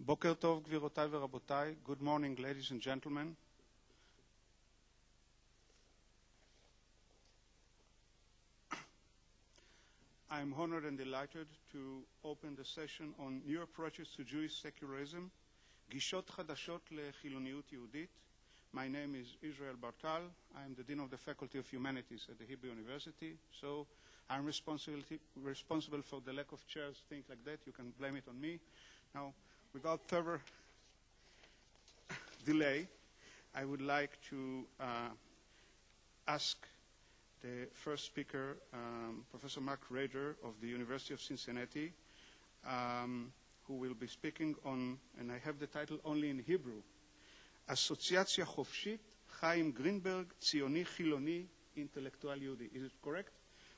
בוקר טוב, גבירותיי ורבותיי. Good morning, ladies and gentlemen. I am honored and delighted to open the session on new approaches to Jewish secularism, גישות חדשות לחילוניות יהודית. My name is Israel Bartal. I am the Dean of the Faculty of Humanities at the Hebrew University, so I'm responsible for the lack of chairs, things like that. You can blame it on me. Now, without further delay, I would like to ask the first speaker, Professor Mark Raider of the University of Cincinnati, who will be speaking on, and I have the title only in Hebrew, אסוציאציה חופשית, חיים, גרינברג, ציוני, חילוני, אינטלקטואל, יהודי. Is it correct?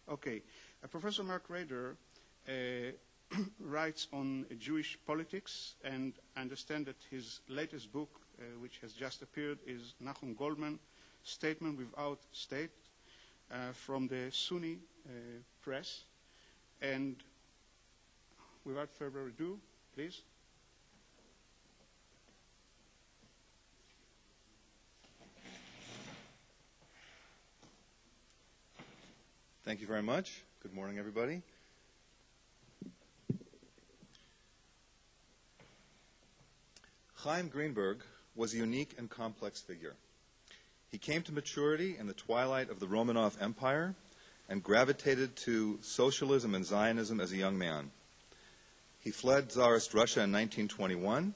Okay. Professor Mark Raider writes on Jewish politics, and I understand that his latest book, which has just appeared, is Nahum Goldman, Statement Without State, from the SUNY press. And without further ado, please. Thank you very much. Good morning, everybody. Chaim Greenberg was a unique and complex figure. He came to maturity in the twilight of the Romanov Empire and gravitated to socialism and Zionism as a young man. He fled Tsarist Russia in 1921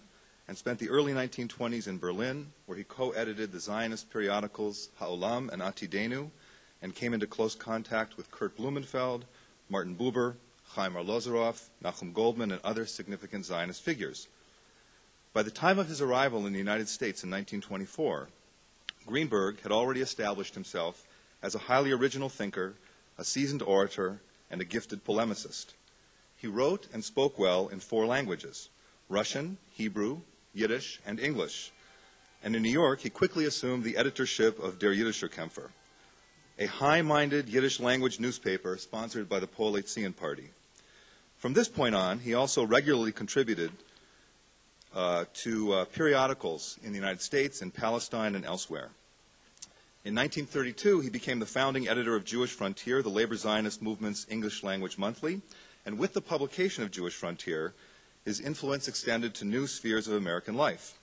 and spent the early 1920s in Berlin, where he co-edited the Zionist periodicals Ha'olam and Atidenu, and came into close contact with Kurt Blumenfeld, Martin Buber, Chaim Arlosoroff, Nahum Goldman, and other significant Zionist figures. By the time of his arrival in the United States in 1924, Greenberg had already established himself as a highly original thinker, a seasoned orator, and a gifted polemicist. He wrote and spoke well in 4 languages: Russian, Hebrew, Yiddish, and English. And in New York, he quickly assumed the editorship of Der Jüdischer Kämpfer, a high-minded Yiddish-language newspaper sponsored by the Poale-Zion Party. From this point on, he also regularly contributed to periodicals in the United States, in Palestine, and elsewhere. In 1932, he became the founding editor of Jewish Frontier, the labor Zionist movement's English-language monthly, and with the publication of Jewish Frontier, his influence extended to new spheres of American life.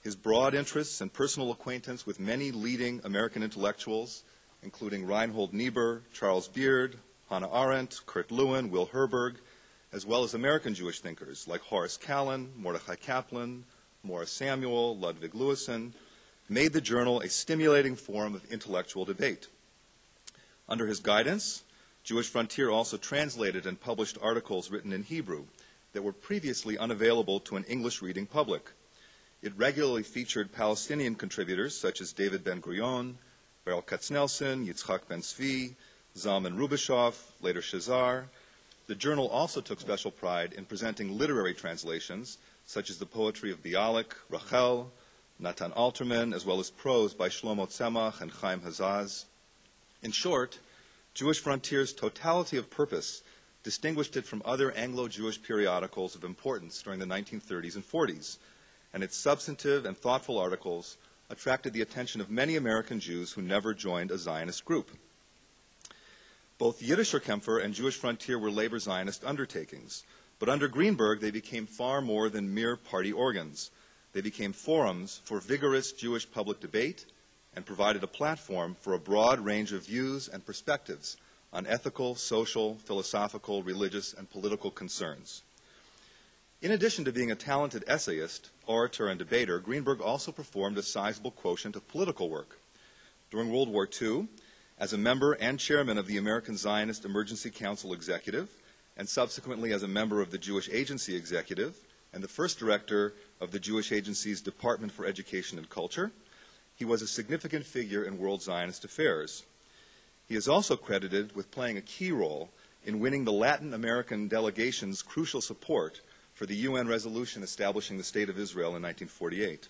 His broad interests and personal acquaintance with many leading American intellectuals, including Reinhold Niebuhr, Charles Beard, Hannah Arendt, Kurt Lewin, Will Herberg, as well as American Jewish thinkers like Horace Callan, Mordechai Kaplan, Morris Samuel, Ludwig Lewison, made the journal a stimulating forum of intellectual debate. Under his guidance, Jewish Frontier also translated and published articles written in Hebrew that were previously unavailable to an English-reading public. It regularly featured Palestinian contributors such as David Ben-Gurion, Beryl Katznelson, Yitzhak Ben-Zvi, Zalman Rubishov, later Shazar. The journal also took special pride in presenting literary translations, such as the poetry of Bialik, Rachel, Natan Alterman, as well as prose by Shlomo Tzemach and Chaim Hazaz. In short, Jewish Frontier's totality of purpose distinguished it from other Anglo-Jewish periodicals of importance during the 1930s and 40s, and its substantive and thoughtful articles attracted the attention of many American Jews who never joined a Zionist group. Both Jiddischer Kämpfer and Jewish Frontier were labor Zionist undertakings, but under Greenberg they became far more than mere party organs. They became forums for vigorous Jewish public debate and provided a platform for a broad range of views and perspectives on ethical, social, philosophical, religious, and political concerns. In addition to being a talented essayist, orator, and debater, Greenberg also performed a sizable quotient of political work. During World War II, as a member and chairman of the American Zionist Emergency Council Executive, and subsequently as a member of the Jewish Agency Executive, and the first director of the Jewish Agency's Department for Education and Culture, he was a significant figure in world Zionist affairs. He is also credited with playing a key role in winning the Latin American delegation's crucial support for the UN resolution establishing the State of Israel in 1948.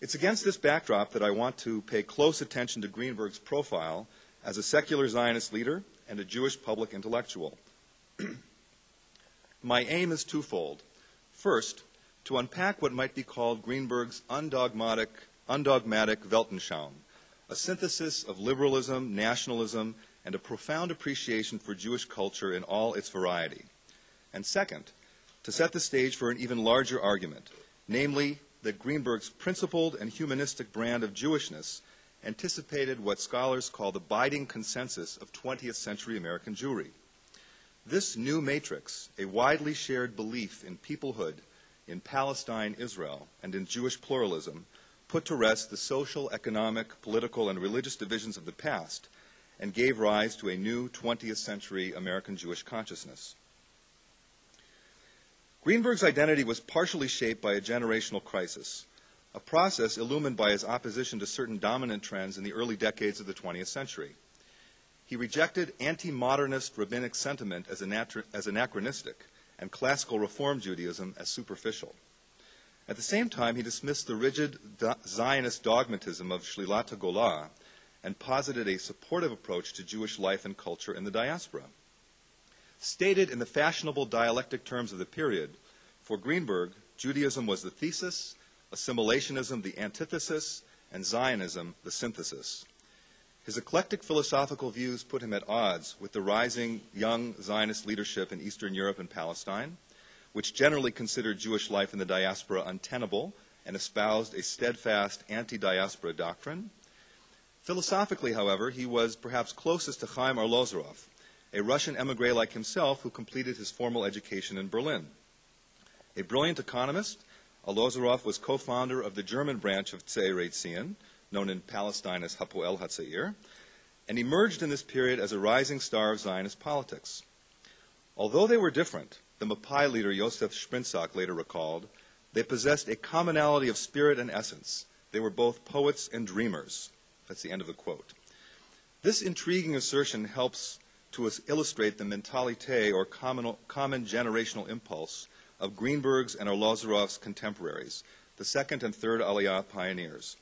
It's against this backdrop that I want to pay close attention to Greenberg's profile as a secular Zionist leader and a Jewish public intellectual. My aim is twofold. First, to unpack what might be called Greenberg's undogmatic Weltanschauung, a synthesis of liberalism, nationalism, and a profound appreciation for Jewish culture in all its variety. And second, to set the stage for an even larger argument, namely that Greenberg's principled and humanistic brand of Jewishness anticipated what scholars call the biding consensus of 20th century American Jewry. This new matrix, a widely shared belief in peoplehood, in Palestine, Israel, and in Jewish pluralism, put to rest the social, economic, political, and religious divisions of the past and gave rise to a new 20th century American Jewish consciousness. Greenberg's identity was partially shaped by a generational crisis, a process illumined by his opposition to certain dominant trends in the early decades of the 20th century. He rejected anti-modernist rabbinic sentiment as anachronistic and classical Reform Judaism as superficial. At the same time, he dismissed the rigid Zionist dogmatism of Shlilat HaGolah and posited a supportive approach to Jewish life and culture in the diaspora. Stated in the fashionable dialectic terms of the period, for Greenberg, Judaism was the thesis, assimilationism the antithesis, and Zionism the synthesis. His eclectic philosophical views put him at odds with the rising young Zionist leadership in Eastern Europe and Palestine, which generally considered Jewish life in the diaspora untenable and espoused a steadfast anti-diaspora doctrine. Philosophically, however, he was perhaps closest to Chaim Arlozorov, a Russian emigre like himself who completed his formal education in Berlin. A brilliant economist, Arlozorov was co-founder of the German branch of Tzeirei Tzion, known in Palestine as Hapoel HaTzeir, and emerged in this period as a rising star of Zionist politics. Although they were different, the Mapai leader Yosef Sprintzak later recalled, they possessed a commonality of spirit and essence. They were both poets and dreamers. That's the end of the quote. This intriguing assertion helps to illustrate the mentalité or common generational impulse of Greenberg's and Arlozorov's contemporaries, the second and third Aliyah pioneers.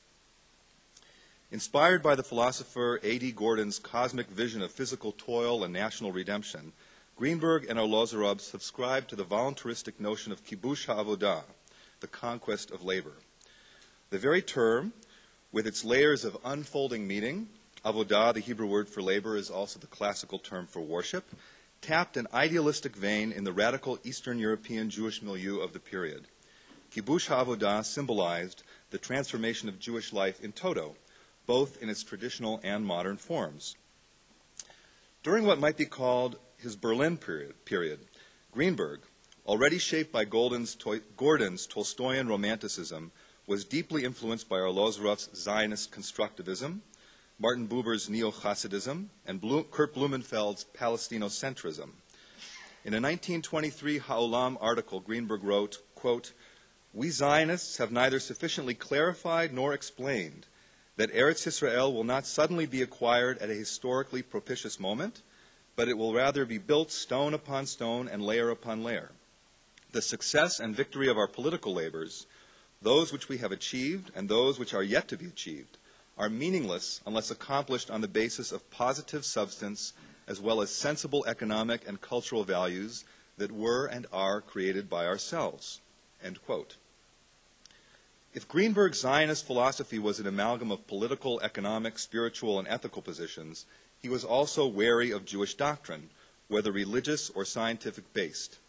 Inspired by the philosopher A.D. Gordon's cosmic vision of physical toil and national redemption, Greenberg and Arlozorov subscribed to the voluntaristic notion of kibush ha'avodah, the conquest of labor. The very term, with its layers of unfolding meaning, avodah, the Hebrew word for labor, is also the classical term for worship, tapped an idealistic vein in the radical Eastern European Jewish milieu of the period. Kibush ha'avodah symbolized the transformation of Jewish life in toto, both in its traditional and modern forms. During what might be called his Berlin period, Greenberg, already shaped by Gordon's Tolstoyan romanticism, was deeply influenced by Arlozorov's Zionist constructivism, Martin Buber's neo-Hasidism, and Kurt Blumenfeld's Palestinocentrism. In a 1923 Ha'olam article, Greenberg wrote, quote, "We Zionists have neither sufficiently clarified nor explained that Eretz Yisrael will not suddenly be acquired at a historically propitious moment, but it will rather be built stone upon stone and layer upon layer. The success and victory of our political labors, those which we have achieved and those which are yet to be achieved, are meaningless unless accomplished on the basis of positive substance as well as sensible economic and cultural values that were and are created by ourselves." End quote. If Greenberg's Zionist philosophy was an amalgam of political, economic, spiritual, and ethical positions, he was also wary of Jewish doctrine, whether religious or scientific-based.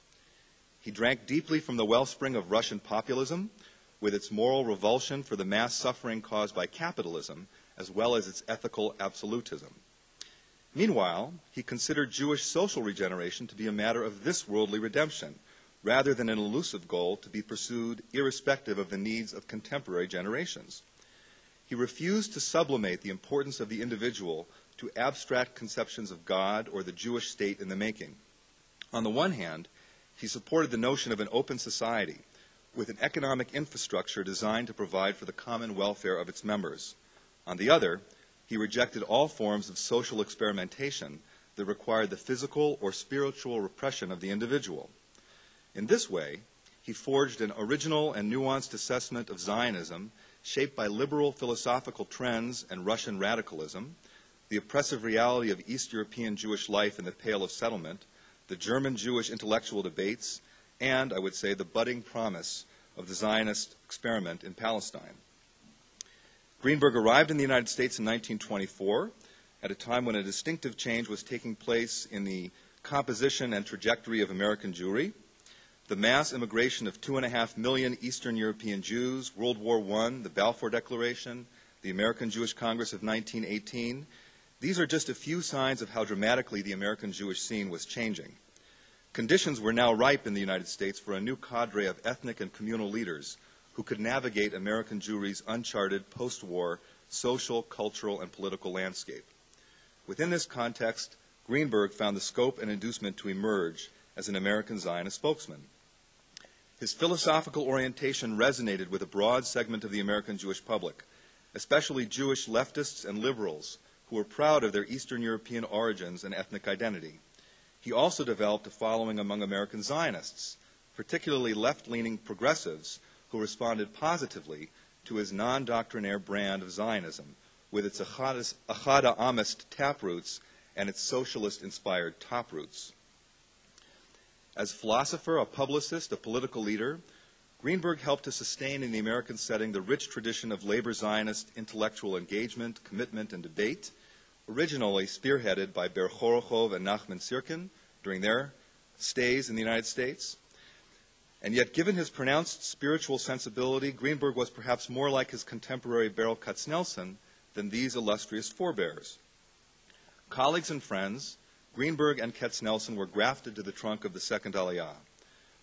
He drank deeply from the wellspring of Russian populism, with its moral revulsion for the mass suffering caused by capitalism, as well as its ethical absolutism. Meanwhile, he considered Jewish social regeneration to be a matter of this worldly redemption, rather than an elusive goal to be pursued irrespective of the needs of contemporary generations. He refused to sublimate the importance of the individual to abstract conceptions of God or the Jewish state in the making. On the one hand, he supported the notion of an open society, with an economic infrastructure designed to provide for the common welfare of its members. On the other, he rejected all forms of social experimentation that required the physical or spiritual repression of the individual. In this way, he forged an original and nuanced assessment of Zionism shaped by liberal philosophical trends and Russian radicalism, the oppressive reality of East European Jewish life in the Pale of Settlement, the German Jewish intellectual debates, and, I would say, the budding promise of the Zionist experiment in Palestine. Greenberg arrived in the United States in 1924 at a time when a distinctive change was taking place in the composition and trajectory of American Jewry. The mass immigration of 2.5 million Eastern European Jews, World War I, the Balfour Declaration, the American Jewish Congress of 1918, these are just a few signs of how dramatically the American Jewish scene was changing. Conditions were now ripe in the United States for a new cadre of ethnic and communal leaders who could navigate American Jewry's uncharted post-war social, cultural, and political landscape. Within this context, Greenberg found the scope and inducement to emerge as an American Zionist spokesman. His philosophical orientation resonated with a broad segment of the American Jewish public, especially Jewish leftists and liberals who were proud of their Eastern European origins and ethnic identity. He also developed a following among American Zionists, particularly left-leaning progressives who responded positively to his non-doctrinaire brand of Zionism, with its Achad Ha'amist taproots and its socialist-inspired toproots. As a philosopher, a publicist, a political leader, Greenberg helped to sustain in the American setting the rich tradition of labor Zionist intellectual engagement, commitment, and debate, originally spearheaded by Ber Chorochov and Nachman Sirkin during their stays in the United States. And yet, given his pronounced spiritual sensibility, Greenberg was perhaps more like his contemporary Beryl Katznelson than these illustrious forebears. Colleagues and friends, Greenberg and Katznelson were grafted to the trunk of the Second Aliyah.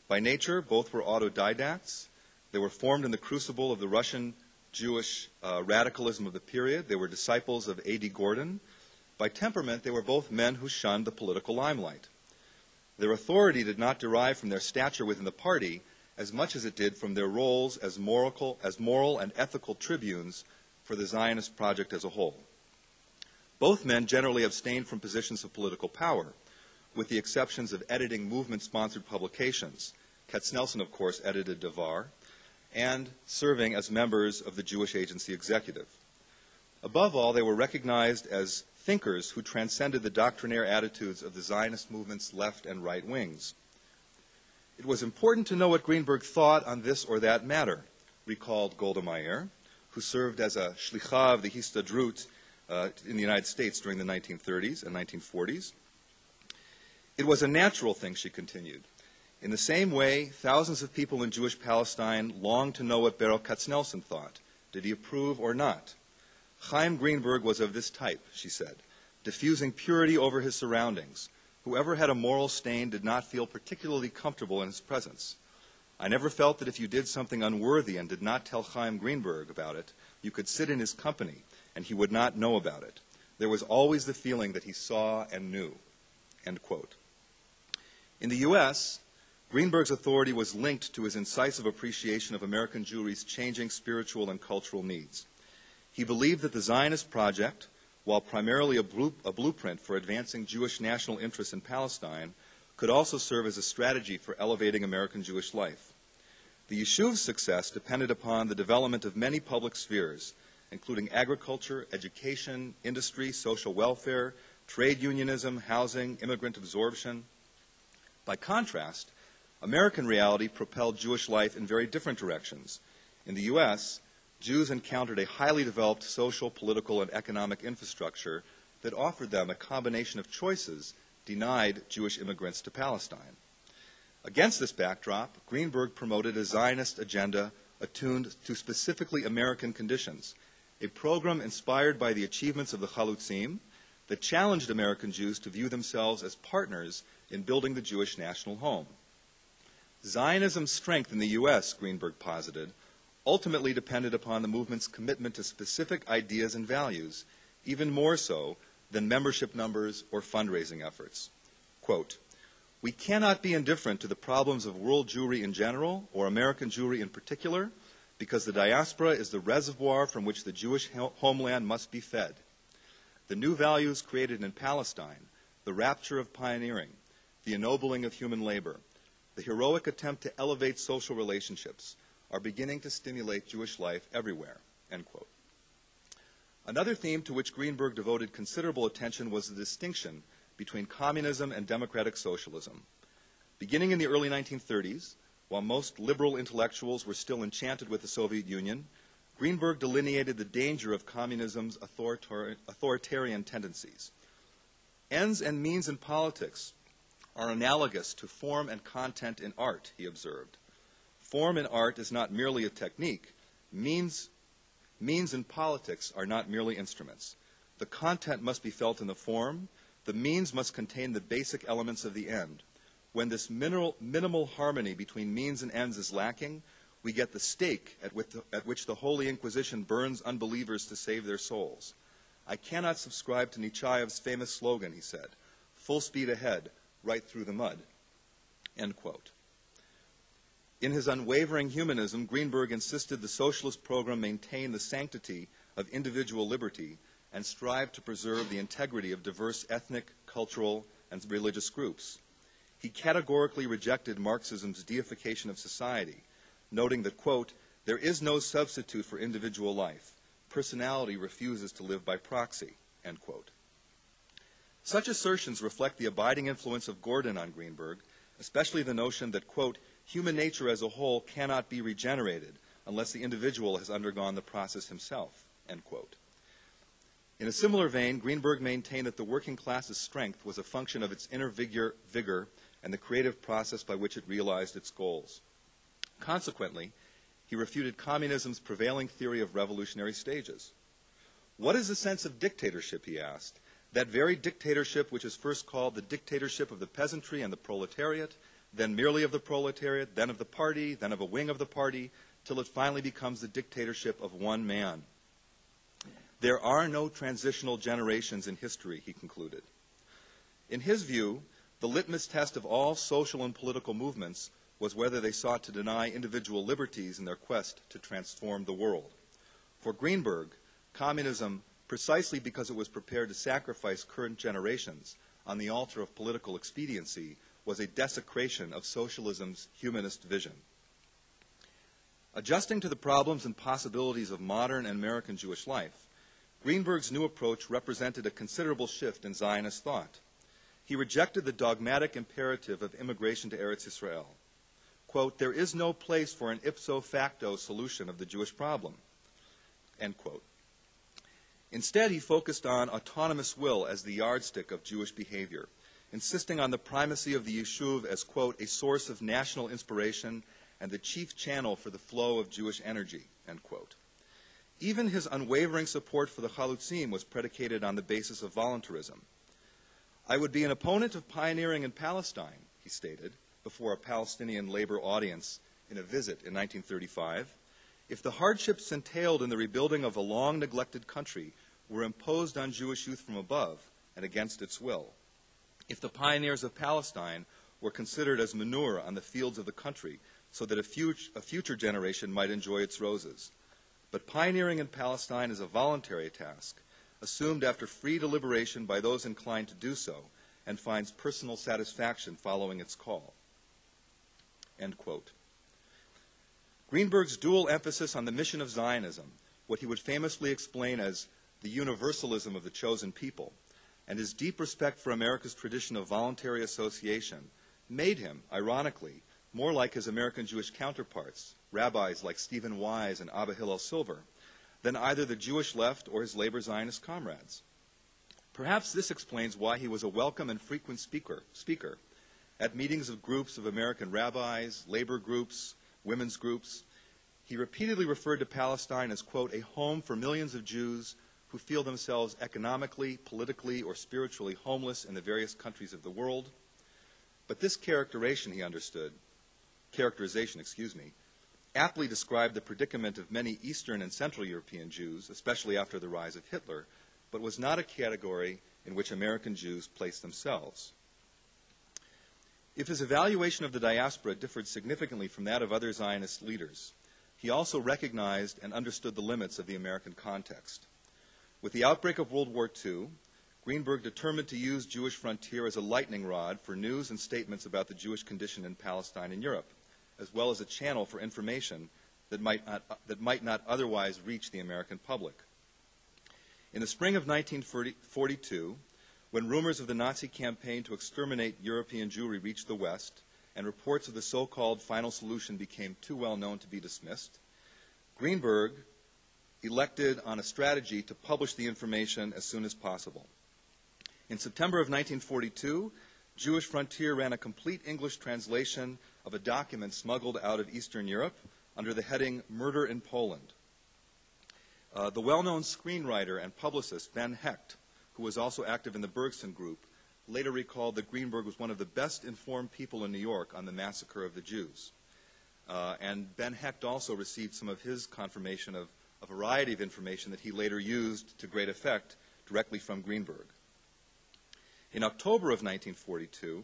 By nature, both were autodidacts. They were formed in the crucible of the Russian Jewish radicalism of the period. They were disciples of A.D. Gordon. By temperament, they were both men who shunned the political limelight. Their authority did not derive from their stature within the party as much as it did from their roles as moral and ethical tribunes for the Zionist project as a whole. Both men generally abstained from positions of political power, with the exceptions of editing movement-sponsored publications. Katznelson, of course, edited Devar, and serving as members of the Jewish Agency Executive. Above all, they were recognized as thinkers who transcended the doctrinaire attitudes of the Zionist movement's left and right wings. It was important to know what Greenberg thought on this or that matter, recalled Golda Meir, who served as a shlicha of the Histadrut in the United States during the 1930s and 1940s. It was a natural thing, she continued. In the same way, thousands of people in Jewish Palestine longed to know what Beryl Katznelson thought. Did he approve or not? Chaim Greenberg was of this type, she said, diffusing purity over his surroundings. Whoever had a moral stain did not feel particularly comfortable in his presence. I never felt that if you did something unworthy and did not tell Chaim Greenberg about it, you could sit in his company and he would not know about it. There was always the feeling that he saw and knew, end quote. In the U.S., Greenberg's authority was linked to his incisive appreciation of American Jewry's changing spiritual and cultural needs. He believed that the Zionist project, while primarily a blueprint for advancing Jewish national interests in Palestine, could also serve as a strategy for elevating American Jewish life. The Yeshuv's success depended upon the development of many public spheres, including agriculture, education, industry, social welfare, trade unionism, housing, immigrant absorption. By contrast, American reality propelled Jewish life in very different directions. In the U.S., Jews encountered a highly developed social, political, and economic infrastructure that offered them a combination of choices denied Jewish immigrants to Palestine. Against this backdrop, Greenberg promoted a Zionist agenda attuned to specifically American conditions, a program inspired by the achievements of the Chalutzim that challenged American Jews to view themselves as partners in building the Jewish national home. Zionism's strength in the U.S., Greenberg posited, ultimately depended upon the movement's commitment to specific ideas and values, even more so than membership numbers or fundraising efforts. Quote, "We cannot be indifferent to the problems of world Jewry in general, or American Jewry in particular, because the diaspora is the reservoir from which the Jewish homeland must be fed. The new values created in Palestine, the rapture of pioneering, the ennobling of human labor, the heroic attempt to elevate social relationships, are beginning to stimulate Jewish life everywhere," end quote. Another theme to which Greenberg devoted considerable attention was the distinction between communism and democratic socialism. Beginning in the early 1930s, While most liberal intellectuals were still enchanted with the Soviet Union, Greenberg delineated the danger of communism's authoritarian tendencies. Ends and means in politics are analogous to form and content in art, he observed. Form in art is not merely a technique. Means in politics are not merely instruments. The content must be felt in the form. The means must contain the basic elements of the end. When this minimal harmony between means and ends is lacking, we get the stake at which the Holy Inquisition burns unbelievers to save their souls. I cannot subscribe to Nechaev's famous slogan, he said, full speed ahead, right through the mud, end quote. In his unwavering humanism, Greenberg insisted the socialist program maintain the sanctity of individual liberty and strive to preserve the integrity of diverse ethnic, cultural, and religious groups. He categorically rejected Marxism's deification of society, noting that, quote, there is no substitute for individual life. Personality refuses to live by proxy, end quote. Such assertions reflect the abiding influence of Gordon on Greenberg, especially the notion that, quote, human nature as a whole cannot be regenerated unless the individual has undergone the process himself, end quote. In a similar vein, Greenberg maintained that the working class's strength was a function of its inner vigor and the creative process by which it realized its goals. Consequently, he refuted communism's prevailing theory of revolutionary stages. What is the sense of dictatorship, he asked, that very dictatorship which is first called the dictatorship of the peasantry and the proletariat, then merely of the proletariat, then of the party, then of a wing of the party, till it finally becomes the dictatorship of one man. There are no transitional generations in history, he concluded. In his view, the litmus test of all social and political movements was whether they sought to deny individual liberties in their quest to transform the world. For Greenberg, communism, precisely because it was prepared to sacrifice current generations on the altar of political expediency, was a desecration of socialism's humanist vision. Adjusting to the problems and possibilities of modern and American Jewish life, Greenberg's new approach represented a considerable shift in Zionist thought. He rejected the dogmatic imperative of immigration to Eretz Israel. Quote, there is no place for an ipso facto solution of the Jewish problem, end quote. Instead, he focused on autonomous will as the yardstick of Jewish behavior, insisting on the primacy of the Yishuv as, quote, a source of national inspiration and the chief channel for the flow of Jewish energy, end quote. Even his unwavering support for the Chalutzim was predicated on the basis of voluntarism. I would be an opponent of pioneering in Palestine, he stated, before a Palestinian labor audience in a visit in 1935, if the hardships entailed in the rebuilding of a long-neglected country were imposed on Jewish youth from above and against its will, if the pioneers of Palestine were considered as manure on the fields of the country so that a future generation might enjoy its roses. But pioneering in Palestine is a voluntary task, assumed after free deliberation by those inclined to do so, and finds personal satisfaction following its call. End quote. Greenberg's dual emphasis on the mission of Zionism, what he would famously explain as the universalism of the chosen people, and his deep respect for America's tradition of voluntary association, made him, ironically, more like his American Jewish counterparts, rabbis like Stephen Wise and Abba Hillel Silver, than either the Jewish left or his labor Zionist comrades. Perhaps this explains why he was a welcome and frequent speaker at meetings of groups of American rabbis, labor groups, women's groups. He repeatedly referred to Palestine as, quote, a home for millions of Jews who feel themselves economically, politically, or spiritually homeless in the various countries of the world. But this characterization, aptly described the predicament of many Eastern and Central European Jews, especially after the rise of Hitler, but was not a category in which American Jews placed themselves. If his evaluation of the diaspora differed significantly from that of other Zionist leaders, he also recognized and understood the limits of the American context. With the outbreak of World War II, Greenberg determined to use Jewish Frontier as a lightning rod for news and statements about the Jewish condition in Palestine and Europe, as well as a channel for information that might not otherwise reach the American public. In the spring of 1942, when rumors of the Nazi campaign to exterminate European Jewry reached the West, and reports of the so-called final solution became too well known to be dismissed, Greenberg elected on a strategy to publish the information as soon as possible. In September of 1942, Jewish Frontier ran a complete English translation of a document smuggled out of Eastern Europe under the heading Murder in Poland. The well-known screenwriter and publicist Ben Hecht, who was also active in the Bergson Group, later recalled that Greenberg was one of the best-informed people in New York on the massacre of the Jews. And Ben Hecht also received some of his confirmation of a variety of information that he later used to great effect directly from Greenberg. In October of 1942,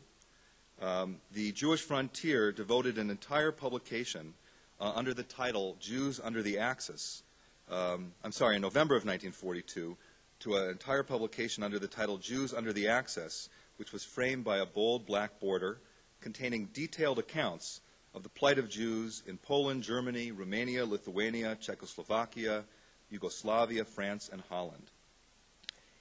the Jewish Frontier devoted an entire publication under the title Jews Under the Axis. In November of 1942, to an entire publication under the title Jews Under the Axis, which was framed by a bold black border containing detailed accounts of the plight of Jews in Poland, Germany, Romania, Lithuania, Czechoslovakia, Yugoslavia, France, and Holland.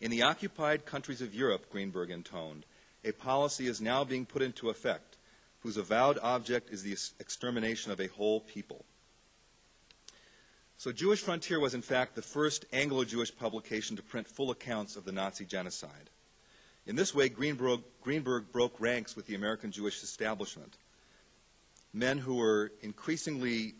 In the occupied countries of Europe, Greenberg intoned, a policy is now being put into effect whose avowed object is the extermination of a whole people. So Jewish Frontier was in fact the first Anglo-Jewish publication to print full accounts of the Nazi genocide. In this way, Greenberg broke ranks with the American Jewish establishment, men who were increasingly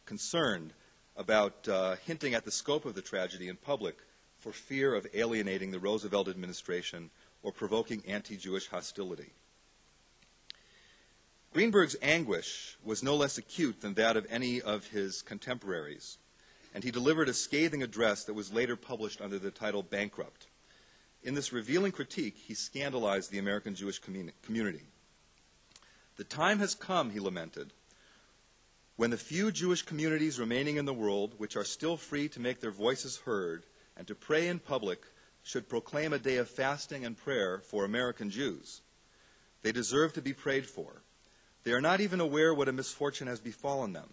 concerned about hinting at the scope of the tragedy in public for fear of alienating the Roosevelt administration or provoking anti-Jewish hostility. Greenberg's anguish was no less acute than that of any of his contemporaries, and he delivered a scathing address that was later published under the title Bankrupt. In this revealing critique, he scandalized the American Jewish community. The time has come, he lamented, when the few Jewish communities remaining in the world, which are still free to make their voices heard and to pray in public, should proclaim a day of fasting and prayer for American Jews. They deserve to be prayed for. They are not even aware what a misfortune has befallen them.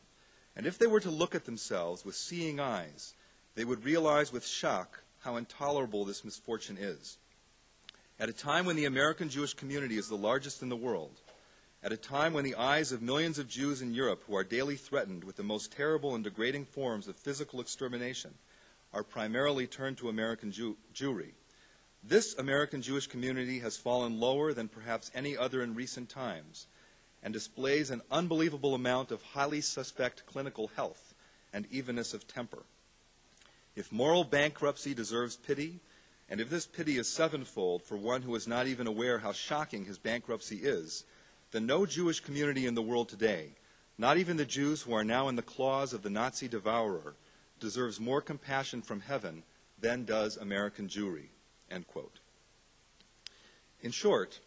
And if they were to look at themselves with seeing eyes, they would realize with shock how intolerable this misfortune is. At a time when the American Jewish community is the largest in the world, at a time when the eyes of millions of Jews in Europe who are daily threatened with the most terrible and degrading forms of physical extermination are primarily turned to American Jewry, this American Jewish community has fallen lower than perhaps any other in recent times and displays an unbelievable amount of highly suspect clinical health and evenness of temper. If moral bankruptcy deserves pity, and if this pity is sevenfold for one who is not even aware how shocking his bankruptcy is, then no Jewish community in the world today, not even the Jews who are now in the claws of the Nazi devourer, deserves more compassion from heaven than does American Jewry, end quote. In short,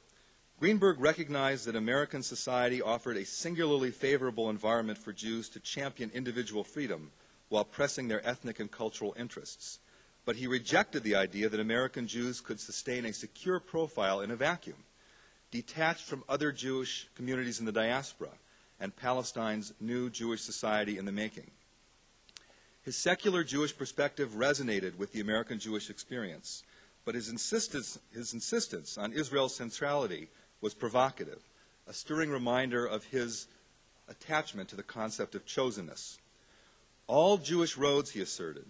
Greenberg recognized that American society offered a singularly favorable environment for Jews to champion individual freedom while pressing their ethnic and cultural interests. But he rejected the idea that American Jews could sustain a secure profile in a vacuum, detached from other Jewish communities in the diaspora and Palestine's new Jewish society in the making. His secular Jewish perspective resonated with the American Jewish experience, but his insistence on Israel's centrality was provocative, a stirring reminder of his attachment to the concept of chosenness. All Jewish roads, he asserted,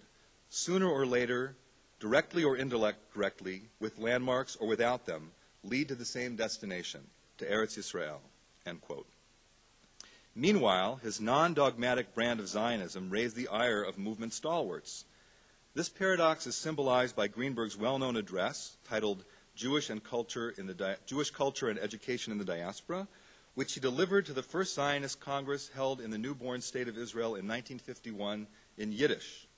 sooner or later, directly or indirectly, with landmarks or without them, lead to the same destination, to Eretz Yisrael, end quote. Meanwhile, his non-dogmatic brand of Zionism raised the ire of movement stalwarts. This paradox is symbolized by Greenberg's well-known address titled Jewish Culture and Education in the Diaspora, which he delivered to the First Zionist Congress held in the newborn state of Israel in 1951 in Yiddish.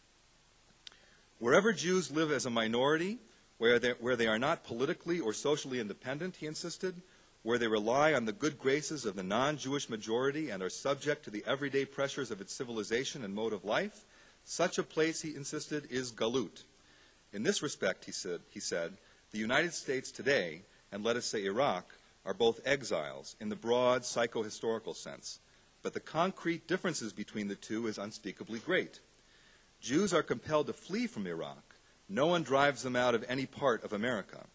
Wherever Jews live as a minority, where they are not politically or socially independent, he insisted, where they rely on the good graces of the non-Jewish majority and are subject to the everyday pressures of its civilization and mode of life, such a place, he insisted, is galut. In this respect, he said, the United States today, and let us say Iraq, are both exiles in the broad psycho-historical sense, but the concrete differences between the two is unspeakably great. Jews are compelled to flee from Iraq. No one drives them out of any part of America.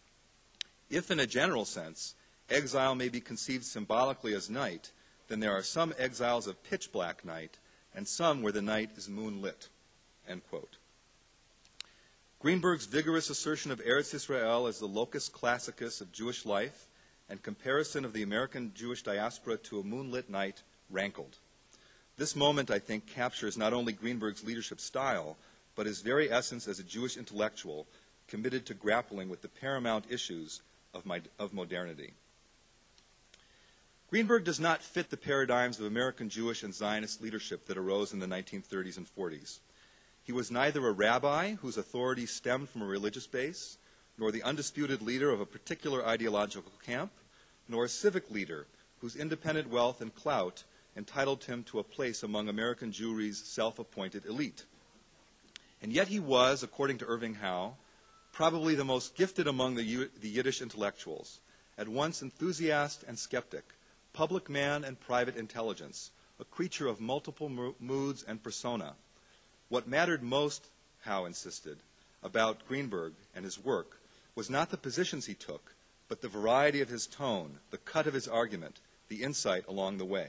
If, in a general sense, exile may be conceived symbolically as night, then there are some exiles of pitch black night, and some where the night is moonlit, end quote. Greenberg's vigorous assertion of Eretz Israel as the locus classicus of Jewish life and comparison of the American Jewish diaspora to a moonlit night rankled. This moment, I think, captures not only Greenberg's leadership style, but his very essence as a Jewish intellectual committed to grappling with the paramount issues of modernity. Greenberg does not fit the paradigms of American Jewish and Zionist leadership that arose in the 1930s and 40s. He was neither a rabbi whose authority stemmed from a religious base, nor the undisputed leader of a particular ideological camp, nor a civic leader whose independent wealth and clout entitled him to a place among American Jewry's self-appointed elite. And yet he was, according to Irving Howe, probably the most gifted among the Yiddish intellectuals, at once enthusiast and skeptic, public man and private intelligence, a creature of multiple moods and persona. What mattered most, Howe insisted, about Greenberg and his work was not the positions he took, but the variety of his tone, the cut of his argument, the insight along the way.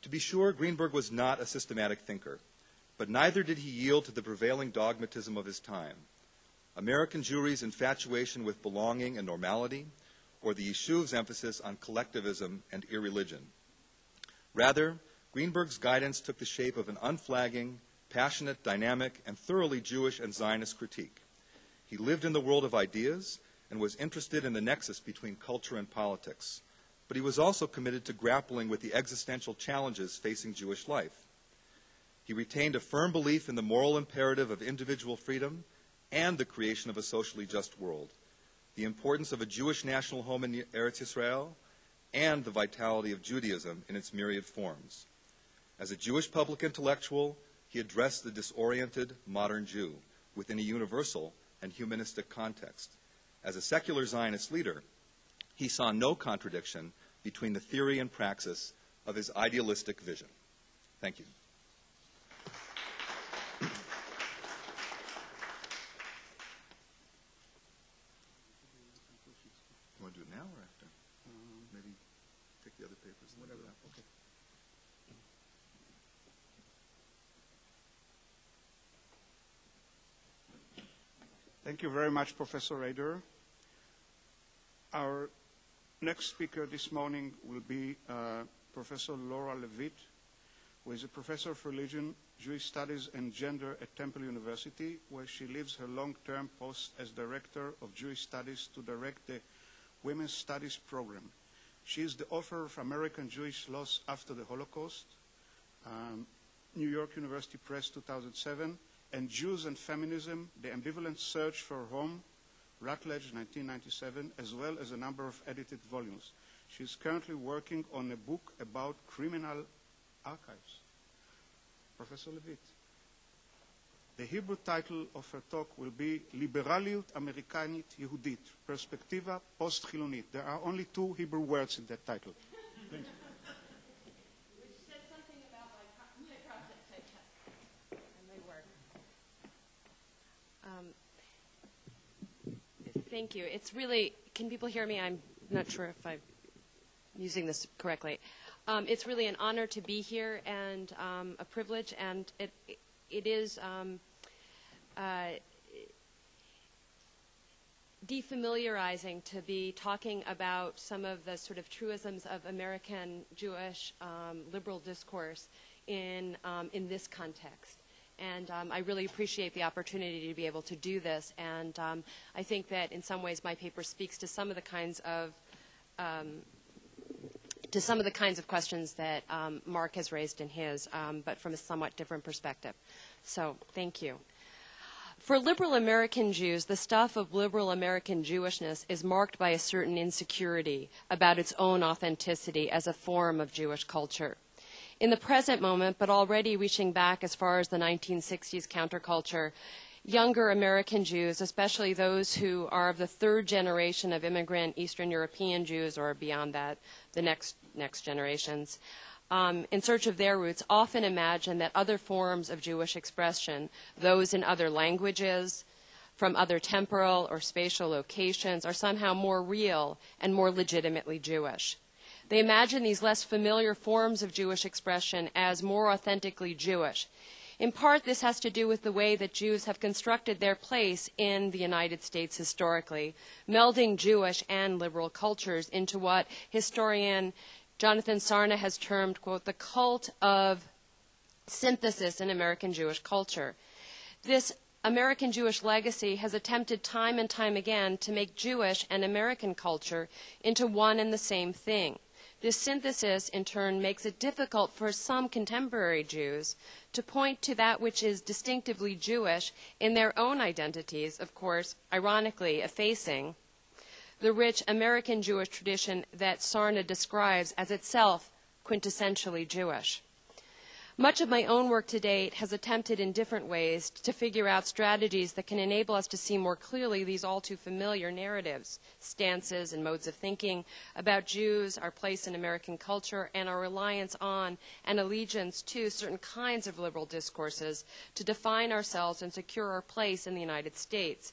To be sure, Greenberg was not a systematic thinker, but neither did he yield to the prevailing dogmatism of his time. American Jewry's infatuation with belonging and normality, or the Yeshuv's emphasis on collectivism and irreligion. Rather, Greenberg's guidance took the shape of an unflagging, passionate, dynamic, and thoroughly Jewish and Zionist critique. He lived in the world of ideas and was interested in the nexus between culture and politics, but he was also committed to grappling with the existential challenges facing Jewish life. He retained a firm belief in the moral imperative of individual freedom and the creation of a socially just world, the importance of a Jewish national home in Eretz Israel, and the vitality of Judaism in its myriad forms. As a Jewish public intellectual, he addressed the disoriented modern Jew within a universal and humanistic context. As a secular Zionist leader, he saw no contradiction between the theory and praxis of his idealistic vision. Thank you. You want to do it now or after? Maybe take the other papers. Whatever. Okay. Thank you very much, Professor Raider. Our next speaker this morning will be Professor Laura Levitt, who is a professor of religion, Jewish studies, and gender at Temple University, where she leaves her long-term post as director of Jewish studies to direct the Women's Studies program. She is the author of American Jewish Loss After the Holocaust, New York University Press 2007, and Jews and Feminism, The Ambivalent Search for Home, Routledge 1997, as well as a number of edited volumes. She is currently working on a book about criminal archives. Professor Levitt. The Hebrew title of her talk will be ליברליות אמריקנית יהודית, Perspectiva Post-חילונית. There are only 2 Hebrew words in that title. Please. Which said something about my project, I guess, and my work. Thank you. It's really, can people hear me? I'm not sure if I'm using this correctly. It's really an honor to be here and a privilege, and it is defamiliarizing to be talking about some of the sort of truisms of American Jewish liberal discourse in this context. And I really appreciate the opportunity to be able to do this. And I think that in some ways my paper speaks to some of the kinds of questions that Mark has raised in his, but from a somewhat different perspective. So thank you. For liberal American Jews, the stuff of liberal American Jewishness is marked by a certain insecurity about its own authenticity as a form of Jewish culture. In the present moment, but already reaching back as far as the 1960s counterculture, younger American Jews, especially those who are of the 3rd generation of immigrant Eastern European Jews, or beyond that, the next generations, in search of their roots, often imagine that other forms of Jewish expression, those in other languages, from other temporal or spatial locations, are somehow more real and more legitimately Jewish. They imagine these less familiar forms of Jewish expression as more authentically Jewish. In part, this has to do with the way that Jews have constructed their place in the United States historically, melding Jewish and liberal cultures into what historian Jonathan Sarna has termed, quote, the cult of synthesis in American Jewish culture. This American Jewish legacy has attempted time and time again to make Jewish and American culture into one and the same thing. This synthesis, in turn, makes it difficult for some contemporary Jews to point to that which is distinctively Jewish in their own identities, of course, ironically effacing the rich American Jewish tradition that Sarna describes as itself quintessentially Jewish. Much of my own work to date has attempted in different ways to figure out strategies that can enable us to see more clearly these all too familiar narratives, stances, and modes of thinking about Jews, our place in American culture, and our reliance on and allegiance to certain kinds of liberal discourses to define ourselves and secure our place in the United States.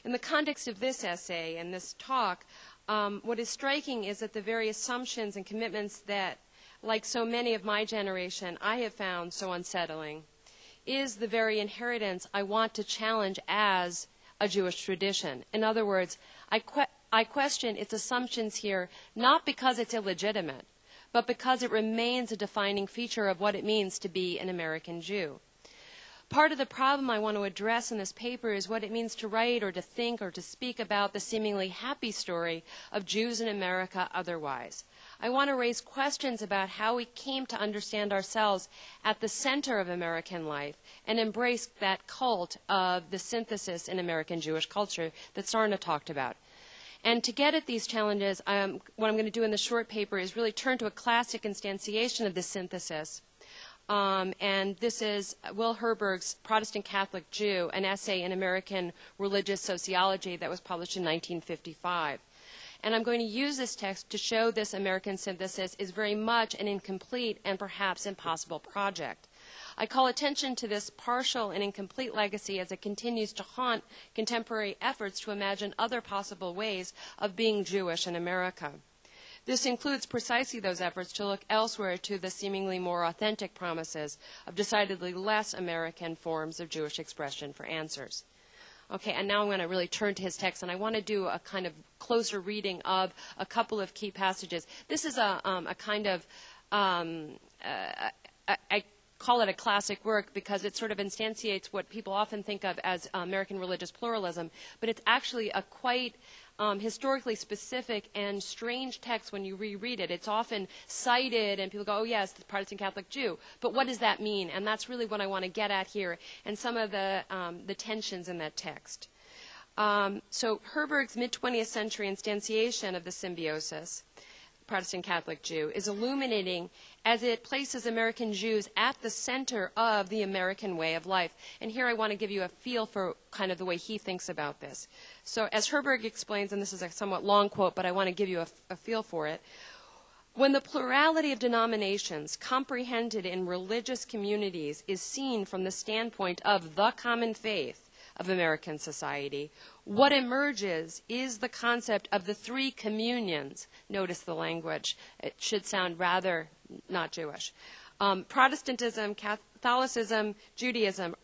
In the context of this essay and this talk, what is striking is that the very assumptions and commitments that, like so many of my generation, I have found so unsettling, is the very inheritance I want to challenge as a Jewish tradition. In other words, I question its assumptions here not because it's illegitimate, but because it remains a defining feature of what it means to be an American Jew. Part of the problem I want to address in this paper is what it means to write or to think or to speak about the seemingly happy story of Jews in America otherwise. I want to raise questions about how we came to understand ourselves at the center of American life and embrace that cult of the synthesis in American Jewish culture that Sarna talked about. And to get at these challenges, what I'm going to do in the short paper is really turn to a classic instantiation of this synthesis. And this is Will Herberg's Protestant Catholic Jew, an essay in American religious sociology that was published in 1955. And I'm going to use this text to show this American synthesis is very much an incomplete and perhaps impossible project. I call attention to this partial and incomplete legacy as it continues to haunt contemporary efforts to imagine other possible ways of being Jewish in America. This includes precisely those efforts to look elsewhere to the seemingly more authentic promises of decidedly less American forms of Jewish expression for answers. Okay, and now I'm going to really turn to his text, and I want to do a kind of closer reading of a couple of key passages. This is a kind of, I call it a classic work because it sort of instantiates what people often think of as American religious pluralism, but it's actually a quite historically specific and strange text when you reread it. It's often cited and people go, oh yes, the Protestant Catholic Jew. But what does that mean? And that's really what I want to get at here and some of the tensions in that text. So Herberg's mid-20th century instantiation of the symbiosis, Protestant Catholic Jew, is illuminating as it places American Jews at the center of the American way of life. And here I want to give you a feel for kind of the way he thinks about this. So as Herberg explains, and this is a somewhat long quote, but I want to give you a feel for it, when the plurality of denominations comprehended in religious communities is seen from the standpoint of the common faith of American society, what emerges is the concept of the three communions. Notice the language. It should sound rather not Jewish. Protestantism, Catholicism, Judaism,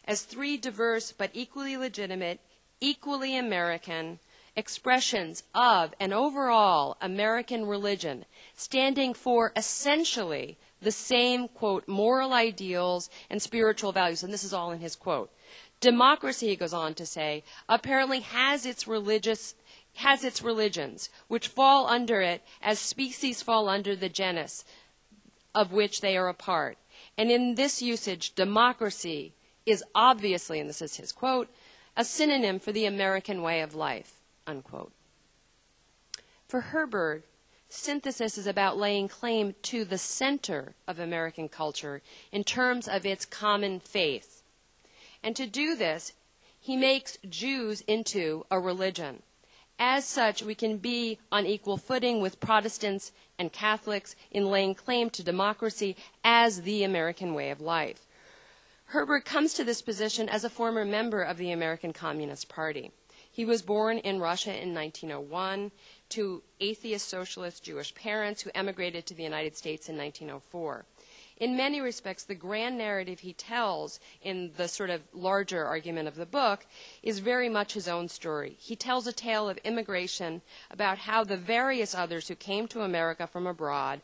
as three diverse but equally legitimate, equally American expressions of an overall American religion, standing for essentially the same, quote, moral ideals and spiritual values. And this is all in his quote. Democracy, he goes on to say, apparently has its religions, which fall under it as species fall under the genus of which they are a part. And in this usage, democracy is obviously, and this is his quote, a synonym for the American way of life, unquote. For Herberg, synthesis is about laying claim to the center of American culture in terms of its common faith. And to do this, he makes Jews into a religion. As such, we can be on equal footing with Protestants and Catholics in laying claim to democracy as the American way of life. Herberg comes to this position as a former member of the American Communist Party. He was born in Russia in 1901 to atheist socialist Jewish parents who emigrated to the United States in 1904. In many respects, the grand narrative he tells in the sort of larger argument of the book is very much his own story. He tells a tale of immigration, about how the various others who came to America from abroad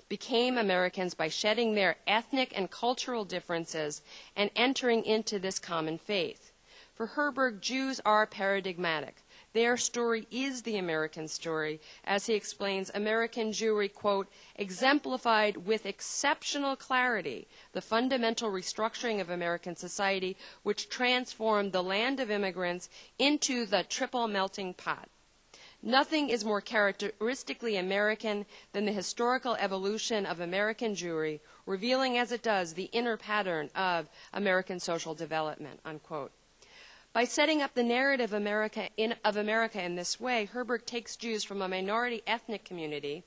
became Americans by shedding their ethnic and cultural differences and entering into this common faith. For Herberg, Jews are paradigmatic. Their story is the American story. As he explains, American Jewry, quote, exemplified with exceptional clarity the fundamental restructuring of American society, which transformed the land of immigrants into the triple melting pot. Nothing is more characteristically American than the historical evolution of American Jewry, revealing as it does the inner pattern of American social development, unquote. By setting up the narrative of America in this way, Herberg takes Jews from a minority ethnic community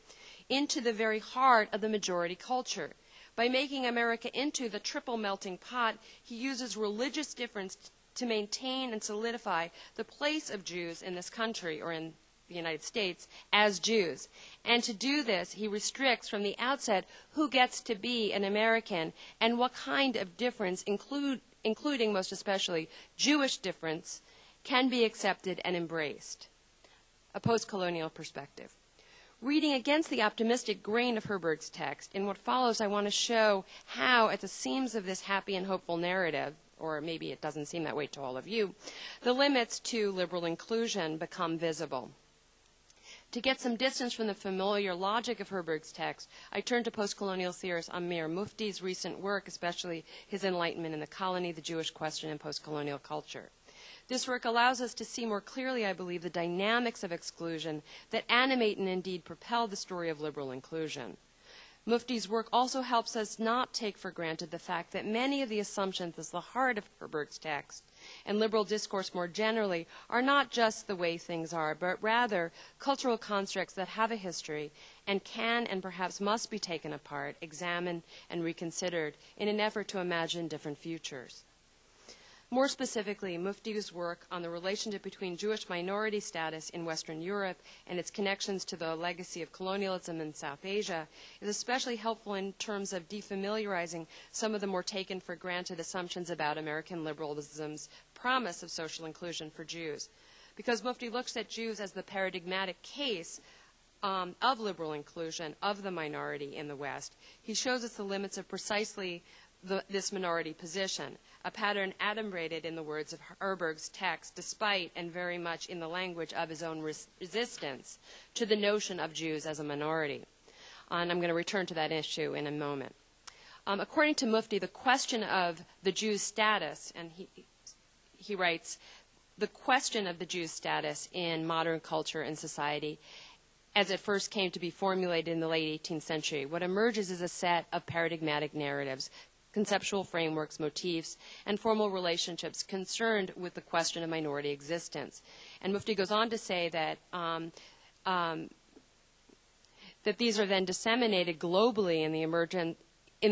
into the very heart of the majority culture. By making America into the triple melting pot, he uses religious difference to maintain and solidify the place of Jews in this country, or in the United States, as Jews. And to do this, he restricts from the outset who gets to be an American and what kind of difference, including most especially Jewish difference, can be accepted and embraced. A post-colonial perspective. Reading against the optimistic grain of Herberg's text, in what follows I want to show how, at the seams of this happy and hopeful narrative, or maybe it doesn't seem that way to all of you, the limits to liberal inclusion become visible. To get some distance from the familiar logic of Herberg's text, I turn to post-colonial theorist Amir Mufti's recent work, especially his Enlightenment in the Colony, the Jewish Question in Post-Colonial Culture. This work allows us to see more clearly, I believe, the dynamics of exclusion that animate and indeed propel the story of liberal inclusion. Mufti's work also helps us not take for granted the fact that many of the assumptions at the heart of Herberg's text and liberal discourse more generally are not just the way things are, but rather cultural constructs that have a history and can and perhaps must be taken apart, examined, and reconsidered in an effort to imagine different futures. More specifically, Mufti's work on the relationship between Jewish minority status in Western Europe and its connections to the legacy of colonialism in South Asia is especially helpful in terms of defamiliarizing some of the more taken for granted assumptions about American liberalism's promise of social inclusion for Jews. Because Mufti looks at Jews as the paradigmatic case of liberal inclusion of the minority in the West, he shows us the limits of precisely this minority position, a pattern adumbrated in the words of Herberg's text, despite and very much in the language of his own resistance to the notion of Jews as a minority. And I'm going to return to that issue in a moment. According to Mufti, the question of the Jew's status, and he writes, the question of the Jew's status in modern culture and society, as it first came to be formulated in the late 18th century, what emerges is a set of paradigmatic narratives, conceptual frameworks, motifs, and formal relationships concerned with the question of minority existence. And Mufti goes on to say that that these are then disseminated globally in the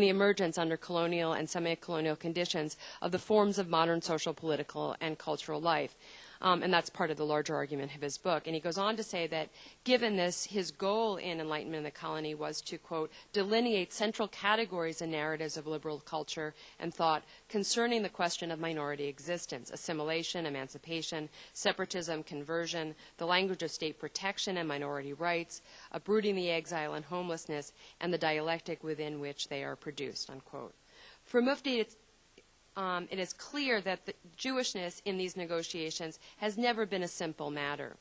emergence under colonial and semi-colonial conditions of the forms of modern social, political, and cultural life. And that's part of the larger argument of his book. And he goes on to say that given this, his goal in Enlightenment in the Colony was to, quote, delineate central categories and narratives of liberal culture and thought concerning the question of minority existence, assimilation, emancipation, separatism, conversion, the language of state protection and minority rights, uprooting the exile and homelessness, and the dialectic within which they are produced, unquote. For Mufti, it is clear that the Jewishness in these negotiations has never been a simple matter.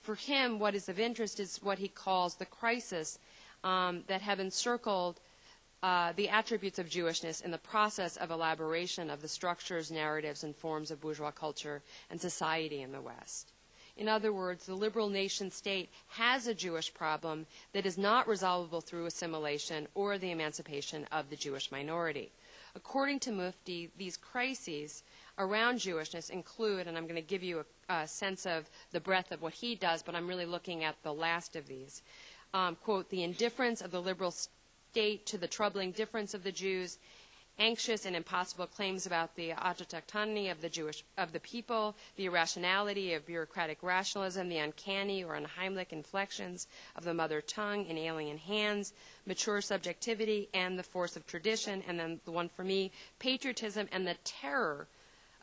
For him, what is of interest is what he calls the crisis that have encircled the attributes of Jewishness in the process of elaboration of the structures, narratives, and forms of bourgeois culture and society in the West. In other words, the liberal nation-state has a Jewish problem that is not resolvable through assimilation or the emancipation of the Jewish minority. According to Mufti, these crises around Jewishness include, and I'm going to give you a sense of the breadth of what he does, but I'm really looking at the last of these. Quote, the indifference of the liberal state to the troubling difference of the Jews anxious and impossible claims about the autochtony of the people, the irrationality of bureaucratic rationalism, the uncanny or unheimlich inflections of the mother tongue in alien hands, mature subjectivity and the force of tradition, and then the one for me, patriotism and the terror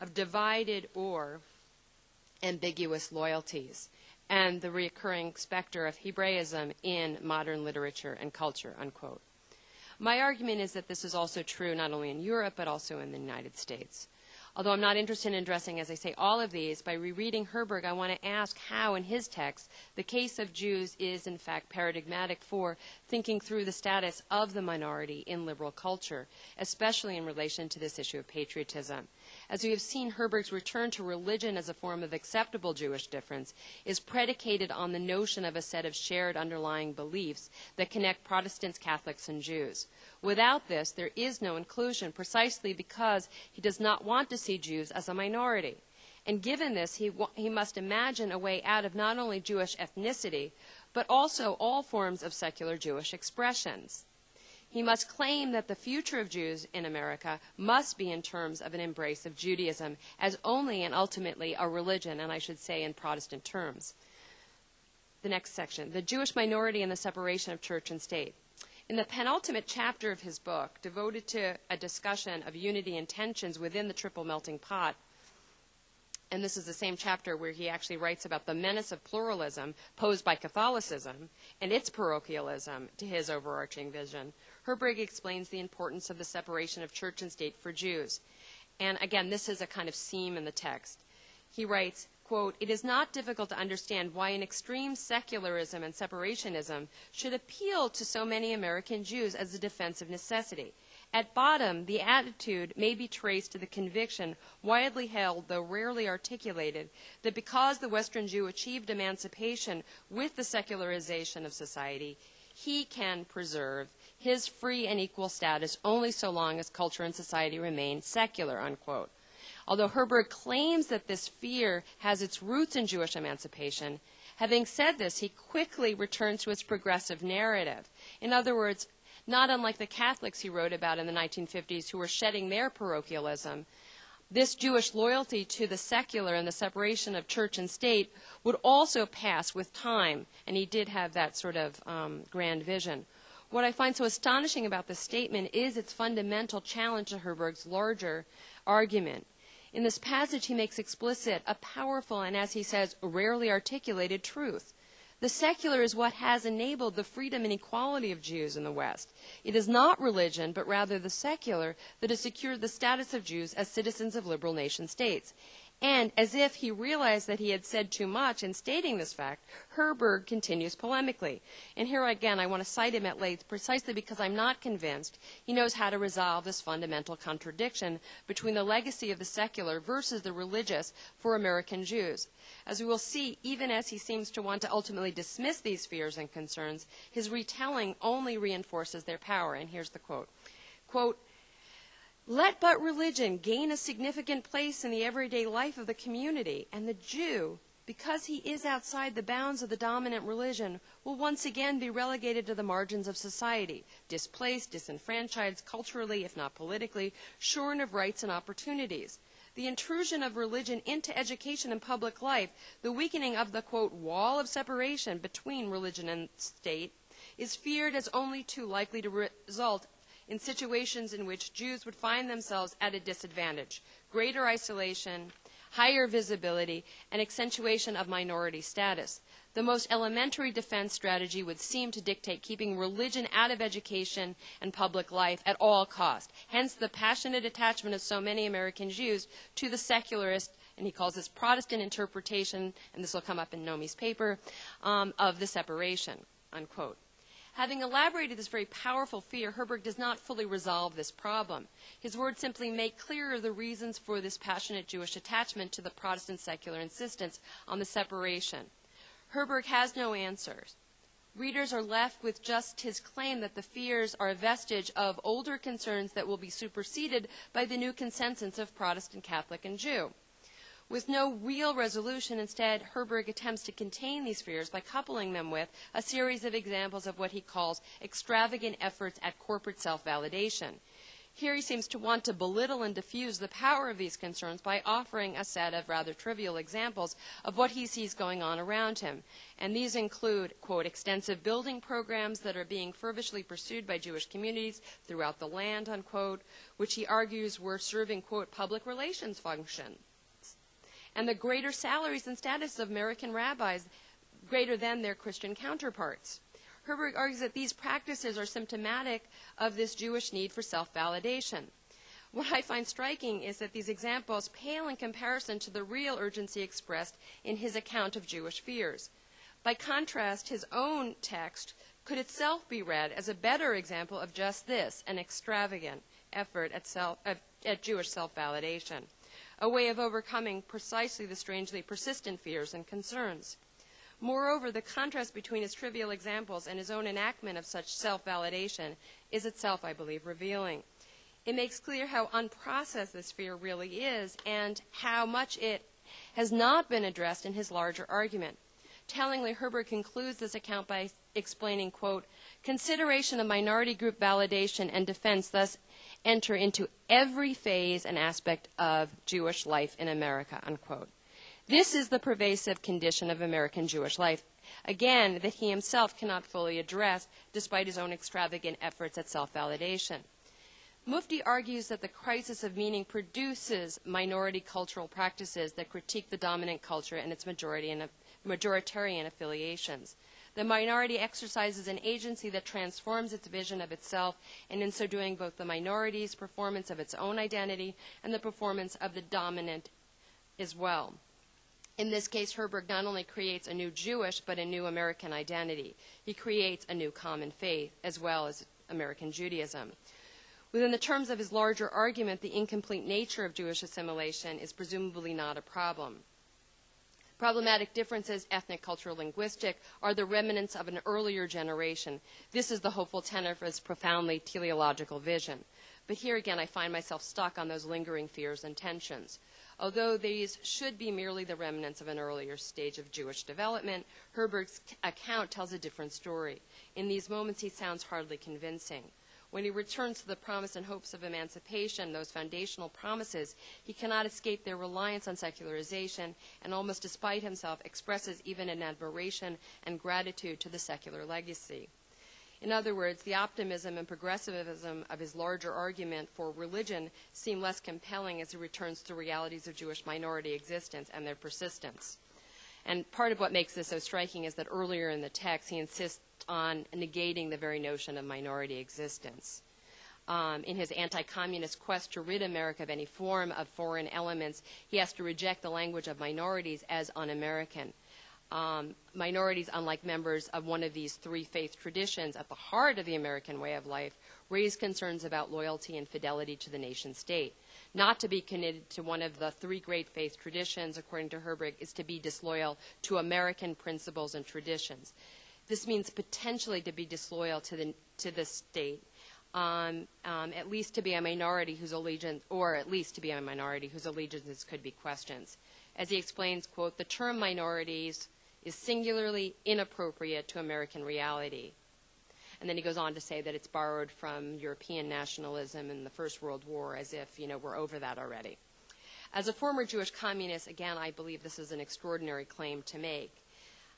of divided or ambiguous loyalties, and the recurring specter of Hebraism in modern literature and culture, unquote. My argument is that this is also true not only in Europe, but also in the United States. Although I'm not interested in addressing, as I say, all of these, by rereading Herberg, I want to ask how, in his text, the case of Jews is, in fact, paradigmatic for thinking through the status of the minority in liberal culture, especially in relation to this issue of patriotism. As we have seen, Herberg's return to religion as a form of acceptable Jewish difference is predicated on the notion of a set of shared underlying beliefs that connect Protestants, Catholics, and Jews. Without this, there is no inclusion, precisely because he does not want to see Jews as a minority. And given this, he must imagine a way out of not only Jewish ethnicity, but also all forms of secular Jewish expressions. He must claim that the future of Jews in America must be in terms of an embrace of Judaism as only and ultimately a religion, and I should say in Protestant terms. The next section, the Jewish minority and the separation of church and state. In the penultimate chapter of his book, devoted to a discussion of unity and tensions within the triple melting pot, and this is the same chapter where he actually writes about the menace of pluralism posed by Catholicism and its parochialism to his overarching vision, Herberg explains the importance of the separation of church and state for Jews. And again, this is a kind of seam in the text. He writes, quote, "It is not difficult to understand why an extreme secularism and separationism should appeal to so many American Jews as a defense of necessity. At bottom, the attitude may be traced to the conviction, widely held though rarely articulated, that because the Western Jew achieved emancipation with the secularization of society, he can preserve his free and equal status only so long as culture and society remain secular," unquote. Although Herberg claims that this fear has its roots in Jewish emancipation, having said this, he quickly returns to its progressive narrative. In other words, not unlike the Catholics he wrote about in the 1950s who were shedding their parochialism, this Jewish loyalty to the secular and the separation of church and state would also pass with time, and he did have that sort of grand vision. What I find so astonishing about this statement is its fundamental challenge to Herberg's larger argument. In this passage, he makes explicit a powerful and, as he says, rarely articulated truth. The secular is what has enabled the freedom and equality of Jews in the West. It is not religion, but rather the secular that has secured the status of Jews as citizens of liberal nation states. And as if he realized that he had said too much in stating this fact, Herberg continues polemically. And here again, I want to cite him at length precisely because I'm not convinced he knows how to resolve this fundamental contradiction between the legacy of the secular versus the religious for American Jews. As we will see, even as he seems to want to ultimately dismiss these fears and concerns, his retelling only reinforces their power. And here's the quote. Quote, "Let but religion gain a significant place in the everyday life of the community, and the Jew, because he is outside the bounds of the dominant religion, will once again be relegated to the margins of society, displaced, disenfranchised culturally, if not politically, shorn of rights and opportunities. The intrusion of religion into education and public life, the weakening of the, quote, wall of separation between religion and state, is feared as only too likely to result in situations in which Jews would find themselves at a disadvantage, greater isolation, higher visibility, and accentuation of minority status. The most elementary defense strategy would seem to dictate keeping religion out of education and public life at all cost. Hence the passionate attachment of so many American Jews to the secularist, and he calls this Protestant interpretation, and this will come up in Naomi's paper, of the separation," unquote. Having elaborated this very powerful fear, Herberg does not fully resolve this problem. His words simply make clearer the reasons for this passionate Jewish attachment to the Protestant secular insistence on the separation. Herberg has no answers. Readers are left with just his claim that the fears are a vestige of older concerns that will be superseded by the new consensus of Protestant, Catholic, and Jew. With no real resolution, instead, Herberg attempts to contain these fears by coupling them with a series of examples of what he calls extravagant efforts at corporate self-validation. Here he seems to want to belittle and diffuse the power of these concerns by offering a set of rather trivial examples of what he sees going on around him. And these include, quote, extensive building programs that are being fervently pursued by Jewish communities throughout the land, unquote, which he argues were serving, quote, public relations functions. And the greater salaries and status of American rabbis greater than their Christian counterparts. Herberg argues that these practices are symptomatic of this Jewish need for self-validation. What I find striking is that these examples pale in comparison to the real urgency expressed in his account of Jewish fears. By contrast, his own text could itself be read as a better example of just this, an extravagant effort at Jewish self-validation, a way of overcoming precisely the strangely persistent fears and concerns. Moreover, the contrast between his trivial examples and his own enactment of such self-validation is itself, I believe, revealing. It makes clear how unprocessed this fear really is and how much it has not been addressed in his larger argument. Tellingly, Herberg concludes this account by explaining, quote, consideration of minority group validation and defense thus enter into every phase and aspect of Jewish life in America, unquote. This is the pervasive condition of American Jewish life, again, that he himself cannot fully address despite his own extravagant efforts at self-validation. Mufti argues that the crisis of meaning produces minority cultural practices that critique the dominant culture and its majoritarian affiliations. The minority exercises an agency that transforms its vision of itself, and in so doing, both the minority's performance of its own identity and the performance of the dominant as well. In this case, Herberg not only creates a new Jewish, but a new American identity. He creates a new common faith, as well as American Judaism. Within the terms of his larger argument, the incomplete nature of Jewish assimilation is presumably not a problem. Problematic differences, ethnic, cultural, linguistic, are the remnants of an earlier generation. This is the hopeful tenor for his profoundly teleological vision. But here again, I find myself stuck on those lingering fears and tensions. Although these should be merely the remnants of an earlier stage of Jewish development, Herberg's account tells a different story. In these moments, he sounds hardly convincing. When he returns to the promise and hopes of emancipation, those foundational promises, he cannot escape their reliance on secularization, and almost despite himself expresses even an admiration and gratitude to the secular legacy. In other words, the optimism and progressivism of his larger argument for religion seem less compelling as he returns to realities of Jewish minority existence and their persistence. And part of what makes this so striking is that earlier in the text, he insists on negating the very notion of minority existence. In his anti-communist quest to rid America of any form of foreign elements, he has to reject the language of minorities as un-American. Minorities, unlike members of one of these three faith traditions at the heart of the American way of life, raise concerns about loyalty and fidelity to the nation state. Not to be committed to one of the three great faith traditions, according to Herberg, is to be disloyal to American principles and traditions. This means potentially to be disloyal to the state, at least to be a minority whose allegiance, or at least to be a minority whose allegiances could be questioned. As he explains, quote, the term minorities is singularly inappropriate to American reality. And then he goes on to say that it's borrowed from European nationalism in the First World War, as if, we're over that already. As a former Jewish communist, again, I believe this is an extraordinary claim to make.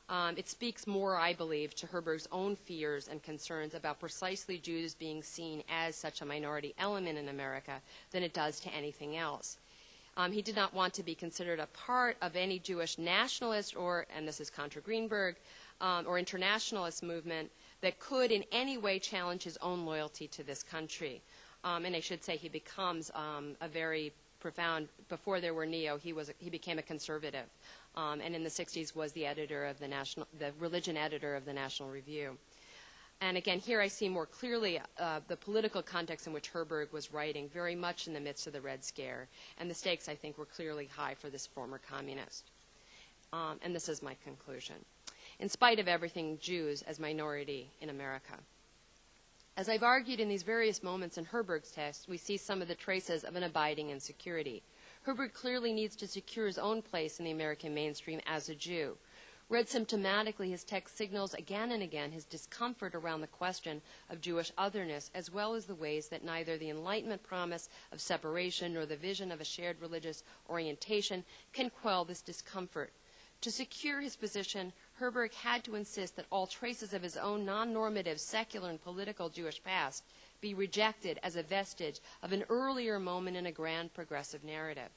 It speaks more, I believe, to Herberg's own fears and concerns about precisely Jews being seen as such a minority element in America than it does to anything else. He did not want to be considered a part of any Jewish nationalist or, and this is contra Greenberg, or internationalist movement that could in any way challenge his own loyalty to this country. And I should say he becomes a very profound, before there were neo, he became a conservative. And in the 60s was the editor of the religion editor of the National Review. And again, here I see more clearly the political context in which Herberg was writing, very much in the midst of the Red Scare. And the stakes, I think, were clearly high for this former communist. And this is my conclusion. In spite of everything, Jews as minority in America. As I've argued in these various moments in Herberg's text, we see some of the traces of an abiding insecurity. Herberg clearly needs to secure his own place in the American mainstream as a Jew. Read symptomatically, his text signals again and again his discomfort around the question of Jewish otherness, as well as the ways that neither the Enlightenment promise of separation nor the vision of a shared religious orientation can quell this discomfort. To secure his position, Herberg had to insist that all traces of his own non-normative, secular, and political Jewish past be rejected as a vestige of an earlier moment in a grand progressive narrative.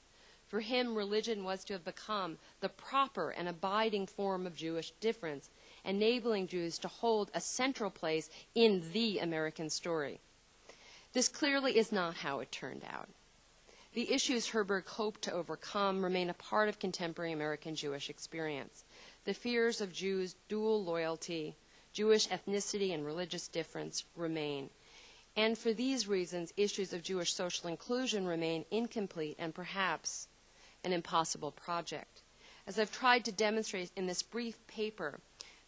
For him, religion was to have become the proper and abiding form of Jewish difference, enabling Jews to hold a central place in the American story. This clearly is not how it turned out. The issues Herberg hoped to overcome remain a part of contemporary American Jewish experience. The fears of Jews' dual loyalty, Jewish ethnicity, and religious difference remain. And for these reasons, issues of Jewish social inclusion remain incomplete and perhaps an impossible project. As I've tried to demonstrate in this brief paper,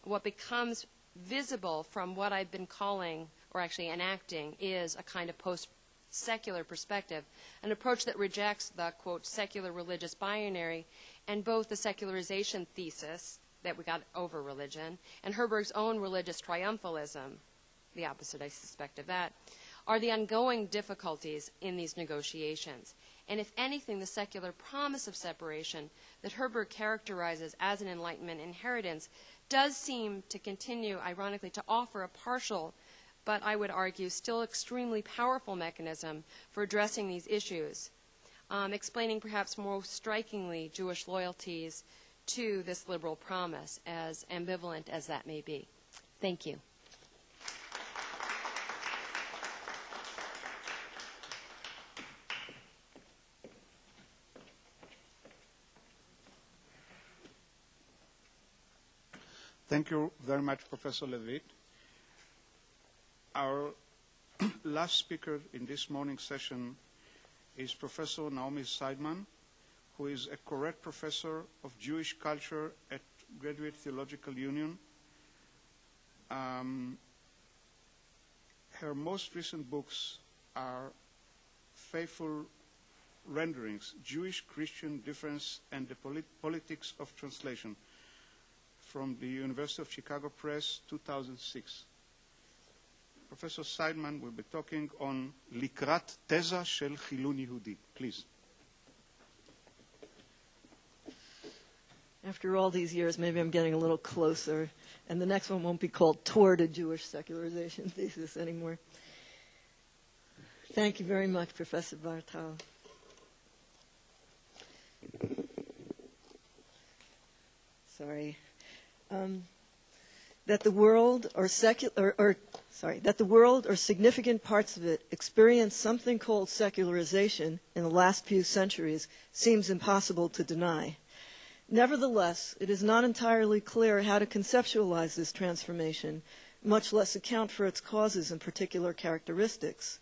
what becomes visible from what I've been calling, or actually enacting, is a kind of post-secular perspective, an approach that rejects the, quote, secular religious binary and both the secularization thesis that we got over religion and Herberg's own religious triumphalism, the opposite, I suspect, of that, are the ongoing difficulties in these negotiations. And if anything, the secular promise of separation that Herberg characterizes as an Enlightenment inheritance does seem to continue, ironically, to offer a partial, but I would argue still extremely powerful mechanism for addressing these issues, explaining perhaps more strikingly Jewish loyalties to this liberal promise, as ambivalent as that may be. Thank you. Thank you very much, Professor Levit. Our last speaker in this morning's session is Professor Naomi Seidman, who is a Correct Professor of Jewish Culture at Graduate Theological Union. Her most recent books are Faithful Renderings, Jewish-Christian Difference and the Politics of Translation, from the University of Chicago Press, 2006. Professor Seidman will be talking on Likrat Teza Shel Chilun Yehudi. Please. After all these years, maybe I'm getting a little closer, and the next one won't be called Toward a Jewish Secularization Thesis anymore. Thank you very much, Professor Bartal. Sorry. That the world or significant parts of it experience something called secularization in the last few centuries seems impossible to deny. Nevertheless, it is not entirely clear how to conceptualize this transformation, much less account for its causes and particular characteristics.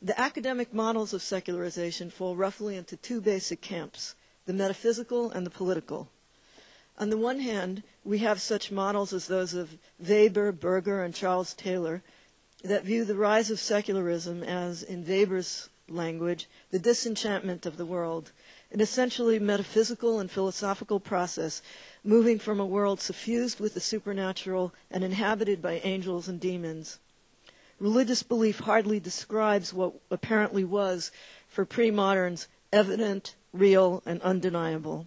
The academic models of secularization fall roughly into two basic camps, the metaphysical and the political. On the one hand, we have such models as those of Weber, Berger, and Charles Taylor that view the rise of secularism as, in Weber's language, the disenchantment of the world, an essentially metaphysical and philosophical process moving from a world suffused with the supernatural and inhabited by angels and demons. Religious belief hardly describes what apparently was, for pre-moderns, evident, real, and undeniable.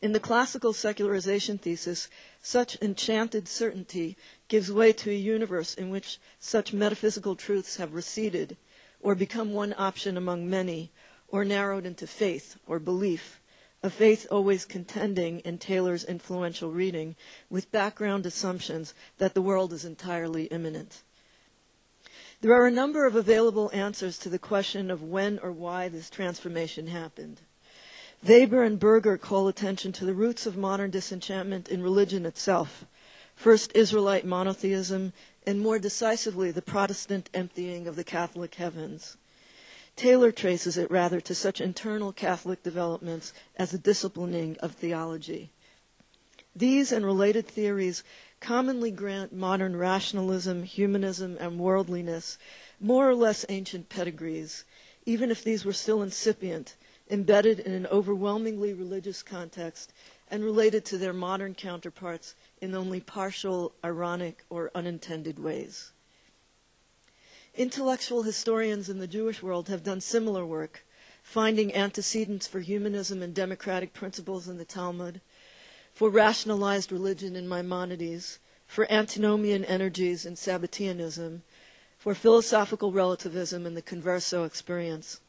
In the classical secularization thesis, such enchanted certainty gives way to a universe in which such metaphysical truths have receded, or become one option among many, or narrowed into faith or belief, a faith always contending, in Taylor's influential reading, with background assumptions that the world is entirely immanent. There are a number of available answers to the question of when or why this transformation happened. Weber and Berger call attention to the roots of modern disenchantment in religion itself, first Israelite monotheism, and more decisively the Protestant emptying of the Catholic heavens. Taylor traces it rather to such internal Catholic developments as the disciplining of theology. These and related theories commonly grant modern rationalism, humanism, and worldliness more or less ancient pedigrees, even if these were still incipient, embedded in an overwhelmingly religious context and related to their modern counterparts in only partial, ironic, or unintended ways. Intellectual historians in the Jewish world have done similar work, finding antecedents for humanism and democratic principles in the Talmud, for rationalized religion in Maimonides, for antinomian energies in Sabbateanism, for philosophical relativism in the Converso experience.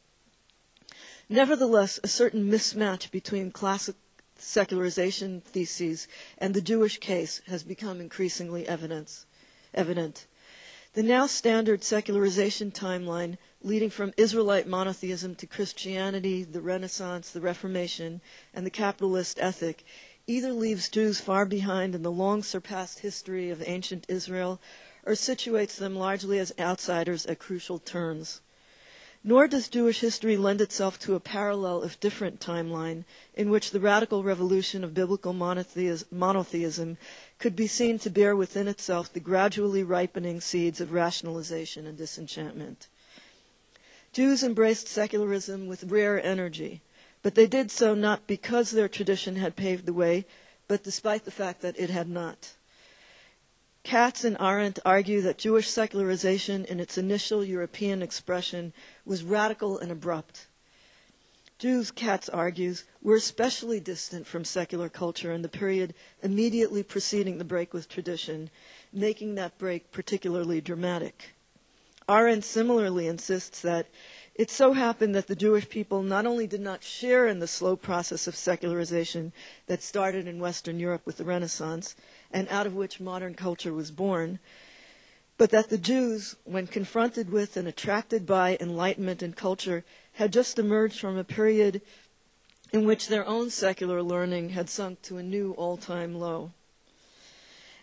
Nevertheless, a certain mismatch between classic secularization theses and the Jewish case has become increasingly evident. The now standard secularization timeline leading from Israelite monotheism to Christianity, the Renaissance, the Reformation, and the capitalist ethic either leaves Jews far behind in the long-surpassed history of ancient Israel or situates them largely as outsiders at crucial turns. Nor does Jewish history lend itself to a parallel, if different, timeline in which the radical revolution of biblical monotheism could be seen to bear within itself the gradually ripening seeds of rationalization and disenchantment. Jews embraced secularism with rare energy, but they did so not because their tradition had paved the way, but despite the fact that it had not. Katz and Arendt argue that Jewish secularization in its initial European expression was radical and abrupt. Jews, Katz argues, were especially distant from secular culture in the period immediately preceding the break with tradition, making that break particularly dramatic. Arendt similarly insists that it so happened that the Jewish people not only did not share in the slow process of secularization that started in Western Europe with the Renaissance, and out of which modern culture was born, but that the Jews, when confronted with and attracted by Enlightenment and culture, had just emerged from a period in which their own secular learning had sunk to a new all-time low.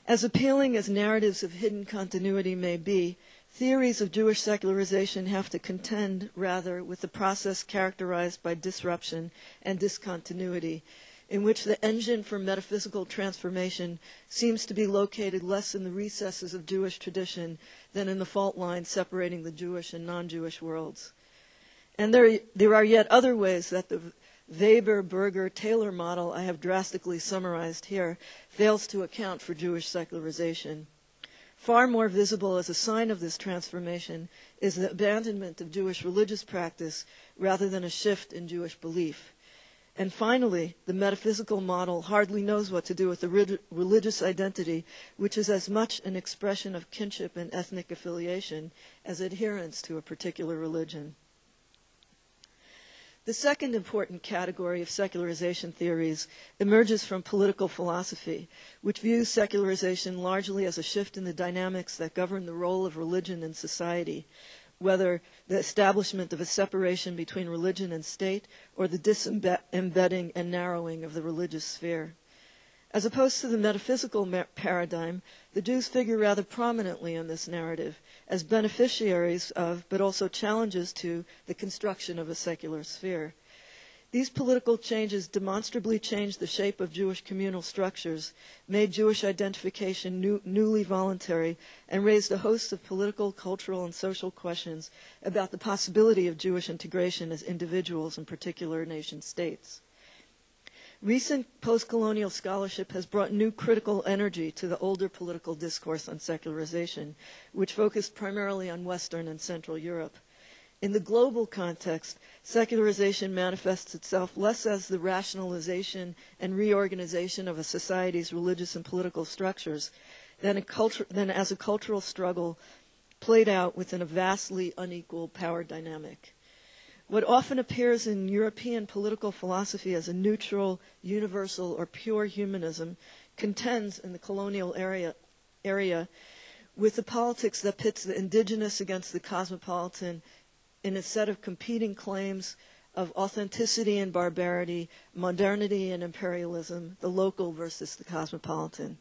As appealing as narratives of hidden continuity may be, theories of Jewish secularization have to contend, rather, with the process characterized by disruption and discontinuity, in which the engine for metaphysical transformation seems to be located less in the recesses of Jewish tradition than in the fault line separating the Jewish and non-Jewish worlds. And there are yet other ways that the Weber-Berger-Taylor model I have drastically summarized here fails to account for Jewish secularization. Far more visible as a sign of this transformation is the abandonment of Jewish religious practice rather than a shift in Jewish belief. And finally, the metaphysical model hardly knows what to do with the religious identity, which is as much an expression of kinship and ethnic affiliation as adherence to a particular religion. The second important category of secularization theories emerges from political philosophy, which views secularization largely as a shift in the dynamics that govern the role of religion in society, whether the establishment of a separation between religion and state or the disembedding and narrowing of the religious sphere. As opposed to the metaphysical paradigm, the Jews figure rather prominently in this narrative as beneficiaries of, but also challenges to, the construction of a secular sphere. These political changes demonstrably changed the shape of Jewish communal structures, made Jewish identification newly voluntary, and raised a host of political, cultural, and social questions about the possibility of Jewish integration as individuals in particular nation states. Recent post-colonial scholarship has brought new critical energy to the older political discourse on secularization, which focused primarily on Western and Central Europe. In the global context, secularization manifests itself less as the rationalization and reorganization of a society's religious and political structures than as a cultural struggle played out within a vastly unequal power dynamic. What often appears in European political philosophy as a neutral, universal, or pure humanism contends in the colonial area with the politics that pits the indigenous against the cosmopolitan in a set of competing claims of authenticity and barbarity, modernity and imperialism, the local versus the cosmopolitan.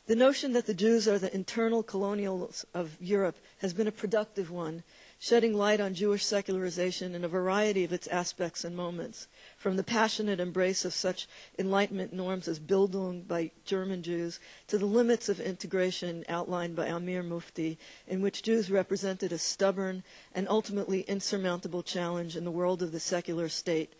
The notion that the Jews are the internal colonials of Europe has been a productive one, shedding light on Jewish secularization in a variety of its aspects and moments, from the passionate embrace of such Enlightenment norms as Bildung by German Jews to the limits of integration outlined by Amir Mufti, in which Jews represented a stubborn and ultimately insurmountable challenge in the world of the secular state,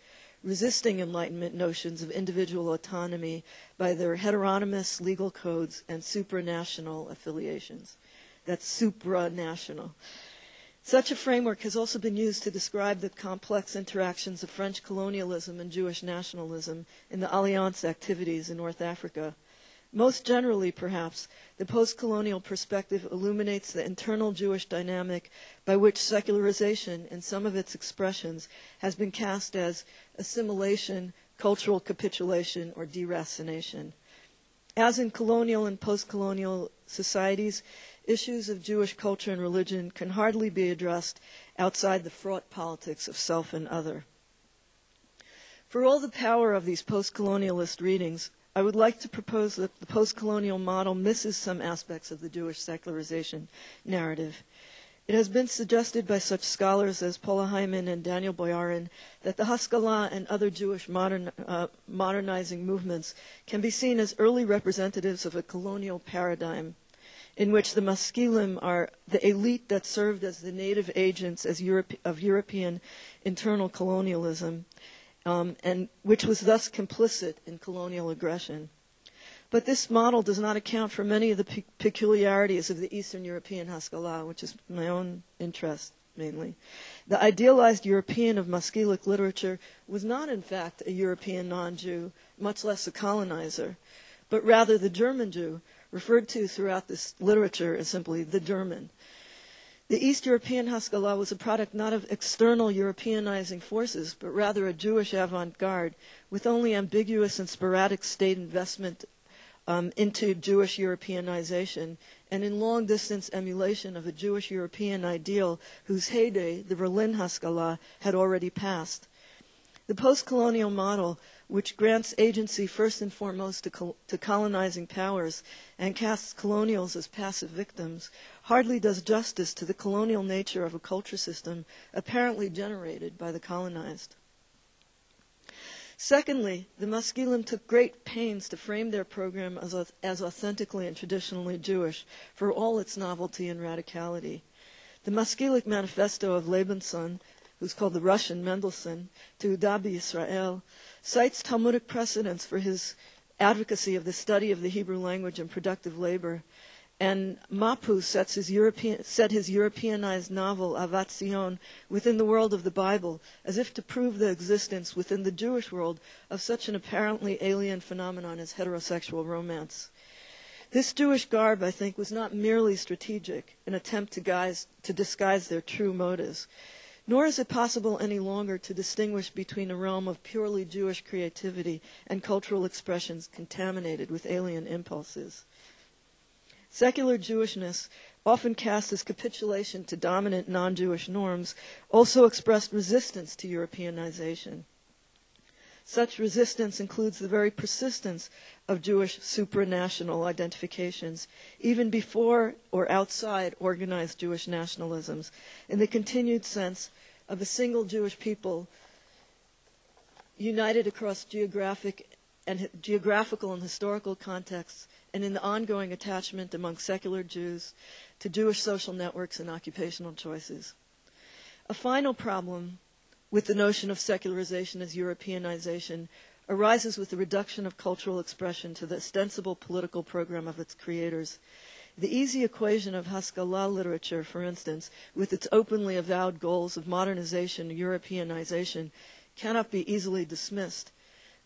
resisting Enlightenment notions of individual autonomy by their heteronymous legal codes and supranational affiliations. That's supranational. Such a framework has also been used to describe the complex interactions of French colonialism and Jewish nationalism in the Alliance activities in North Africa. Most generally, perhaps, the post-colonial perspective illuminates the internal Jewish dynamic by which secularization, in some of its expressions, has been cast as assimilation, cultural capitulation, or deracination. As in colonial and post-colonial societies, issues of Jewish culture and religion can hardly be addressed outside the fraught politics of self and other. For all the power of these post-colonialist readings, I would like to propose that the post-colonial model misses some aspects of the Jewish secularization narrative. It has been suggested by such scholars as Paula Hyman and Daniel Boyarin that the Haskalah and other Jewish modernizing movements can be seen as early representatives of a colonial paradigm in which the maskilim are the elite that served as the native agents of European internal colonialism, and which was thus complicit in colonial aggression. But this model does not account for many of the peculiarities of the Eastern European Haskalah, which is my own interest mainly. The idealized European of Maskilic literature was not, in fact, a European non-Jew, much less a colonizer, but rather the German Jew, referred to throughout this literature as simply the German. The East European Haskalah was a product not of external Europeanizing forces, but rather a Jewish avant-garde with only ambiguous and sporadic state investment into Jewish Europeanization and in long-distance emulation of a Jewish European ideal whose heyday, the Berlin Haskalah, had already passed. The post-colonial model, which grants agency first and foremost to colonizing powers and casts colonials as passive victims, hardly does justice to the colonial nature of a culture system apparently generated by the colonized. Secondly, the Maskilim took great pains to frame their program as authentically and traditionally Jewish for all its novelty and radicality. The Maskilic Manifesto of Lebenson, who's called the Russian Mendelssohn, to Dabi Israel, cites Talmudic precedents for his advocacy of the study of the Hebrew language and productive labor, and Mapu set his Europeanized novel Avat Zion within the world of the Bible, as if to prove the existence within the Jewish world of such an apparently alien phenomenon as heterosexual romance. This Jewish garb, I think, was not merely strategic, an attempt to disguise their true motives, nor is it possible any longer to distinguish between a realm of purely Jewish creativity and cultural expressions contaminated with alien impulses. Secular Jewishness, often cast as capitulation to dominant non-Jewish norms, also expressed resistance to Europeanization. Such resistance includes the very persistence of Jewish supranational identifications, even before or outside organized Jewish nationalisms, in the continued sense of a single Jewish people united across geographical and historical contexts, and in the ongoing attachment among secular Jews to Jewish social networks and occupational choices. A final problem with the notion of secularization as Europeanization arises with the reduction of cultural expression to the ostensible political program of its creators. The easy equation of Haskalah literature, for instance, with its openly avowed goals of modernization and Europeanization, cannot be easily dismissed.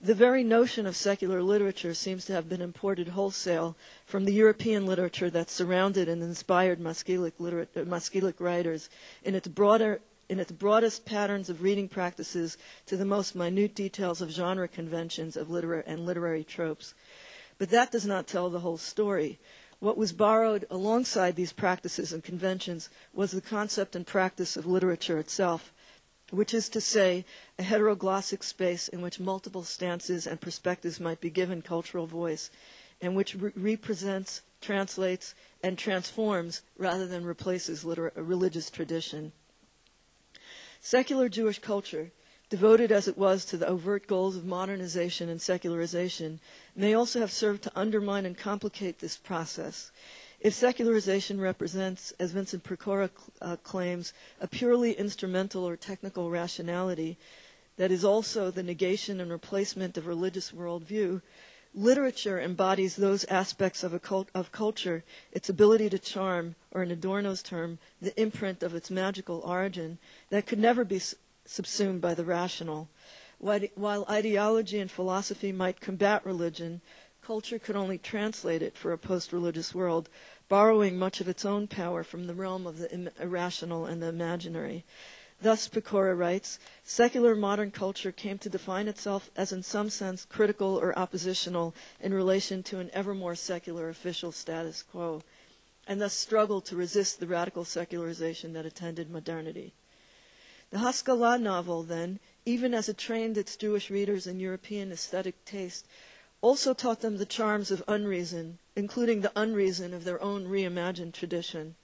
The very notion of secular literature seems to have been imported wholesale from the European literature that surrounded and inspired Maskilic writers in its broadest patterns of reading practices to the most minute details of genre conventions of literary tropes. But that does not tell the whole story. What was borrowed alongside these practices and conventions was the concept and practice of literature itself, which is to say, a heteroglossic space in which multiple stances and perspectives might be given cultural voice, and which represents, translates, and transforms rather than replaces religious tradition. Secular Jewish culture, devoted as it was to the overt goals of modernization and secularization, may also have served to undermine and complicate this process. If secularization represents, as Vincent Precora claims, a purely instrumental or technical rationality, that is also the negation and replacement of religious worldview, literature embodies those aspects of culture, its ability to charm, or in Adorno's term, the imprint of its magical origin, that could never be subsumed by the rational. While ideology and philosophy might combat religion, culture could only translate it for a post-religious world, borrowing much of its own power from the realm of the irrational and the imaginary. Thus, Pecora writes, secular modern culture came to define itself as in some sense critical or oppositional in relation to an ever more secular official status quo, and thus struggled to resist the radical secularization that attended modernity. The Haskalah novel, then, even as it trained its Jewish readers in European aesthetic taste, also taught them the charms of unreason, including the unreason of their own reimagined tradition.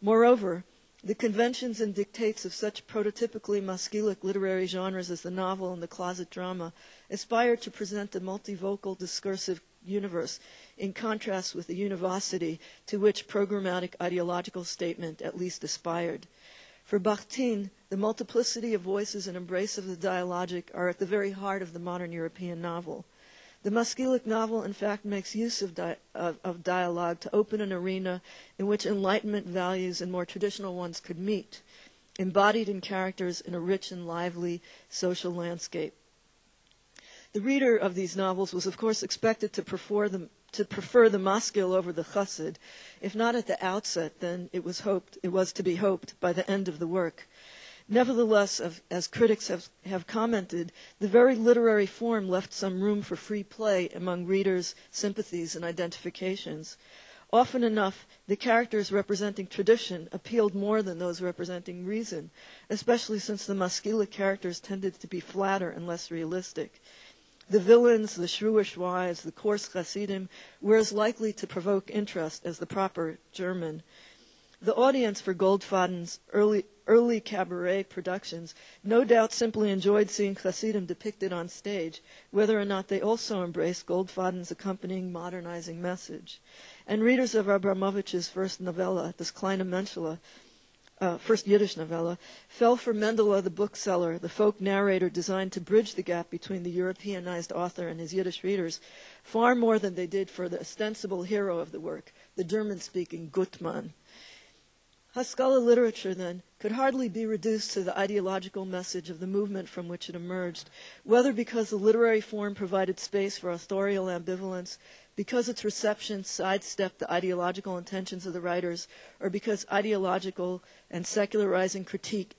Moreover, the conventions and dictates of such prototypically maskilic literary genres as the novel and the closet drama aspire to present a multivocal discursive universe in contrast with the univocity to which programmatic ideological statement at least aspired. For Bakhtin, the multiplicity of voices and embrace of the dialogic are at the very heart of the modern European novel. The maskilic novel, in fact, makes use of dialogue to open an arena in which Enlightenment values and more traditional ones could meet, embodied in characters in a rich and lively social landscape. The reader of these novels was, of course, expected to prefer the maskil over the chassid. If not at the outset, then it was to be hoped by the end of the work. Nevertheless, as critics have commented, the very literary form left some room for free play among readers' sympathies and identifications. Often enough, the characters representing tradition appealed more than those representing reason, especially since the maskilic characters tended to be flatter and less realistic. The villains, the shrewish wives, the coarse chassidim were as likely to provoke interest as the proper German. The audience for Goldfaden's early cabaret productions no doubt simply enjoyed seeing Hasidim depicted on stage, whether or not they also embraced Goldfaden's accompanying modernizing message. And readers of Abramovich's first novella, Das kleine Menschele, first Yiddish novella, fell for Mendele the bookseller, the folk narrator designed to bridge the gap between the Europeanized author and his Yiddish readers, far more than they did for the ostensible hero of the work, the German-speaking Gutmann. Haskalah literature, then, could hardly be reduced to the ideological message of the movement from which it emerged, whether because the literary form provided space for authorial ambivalence, because its reception sidestepped the ideological intentions of the writers, or because ideological and secularizing critique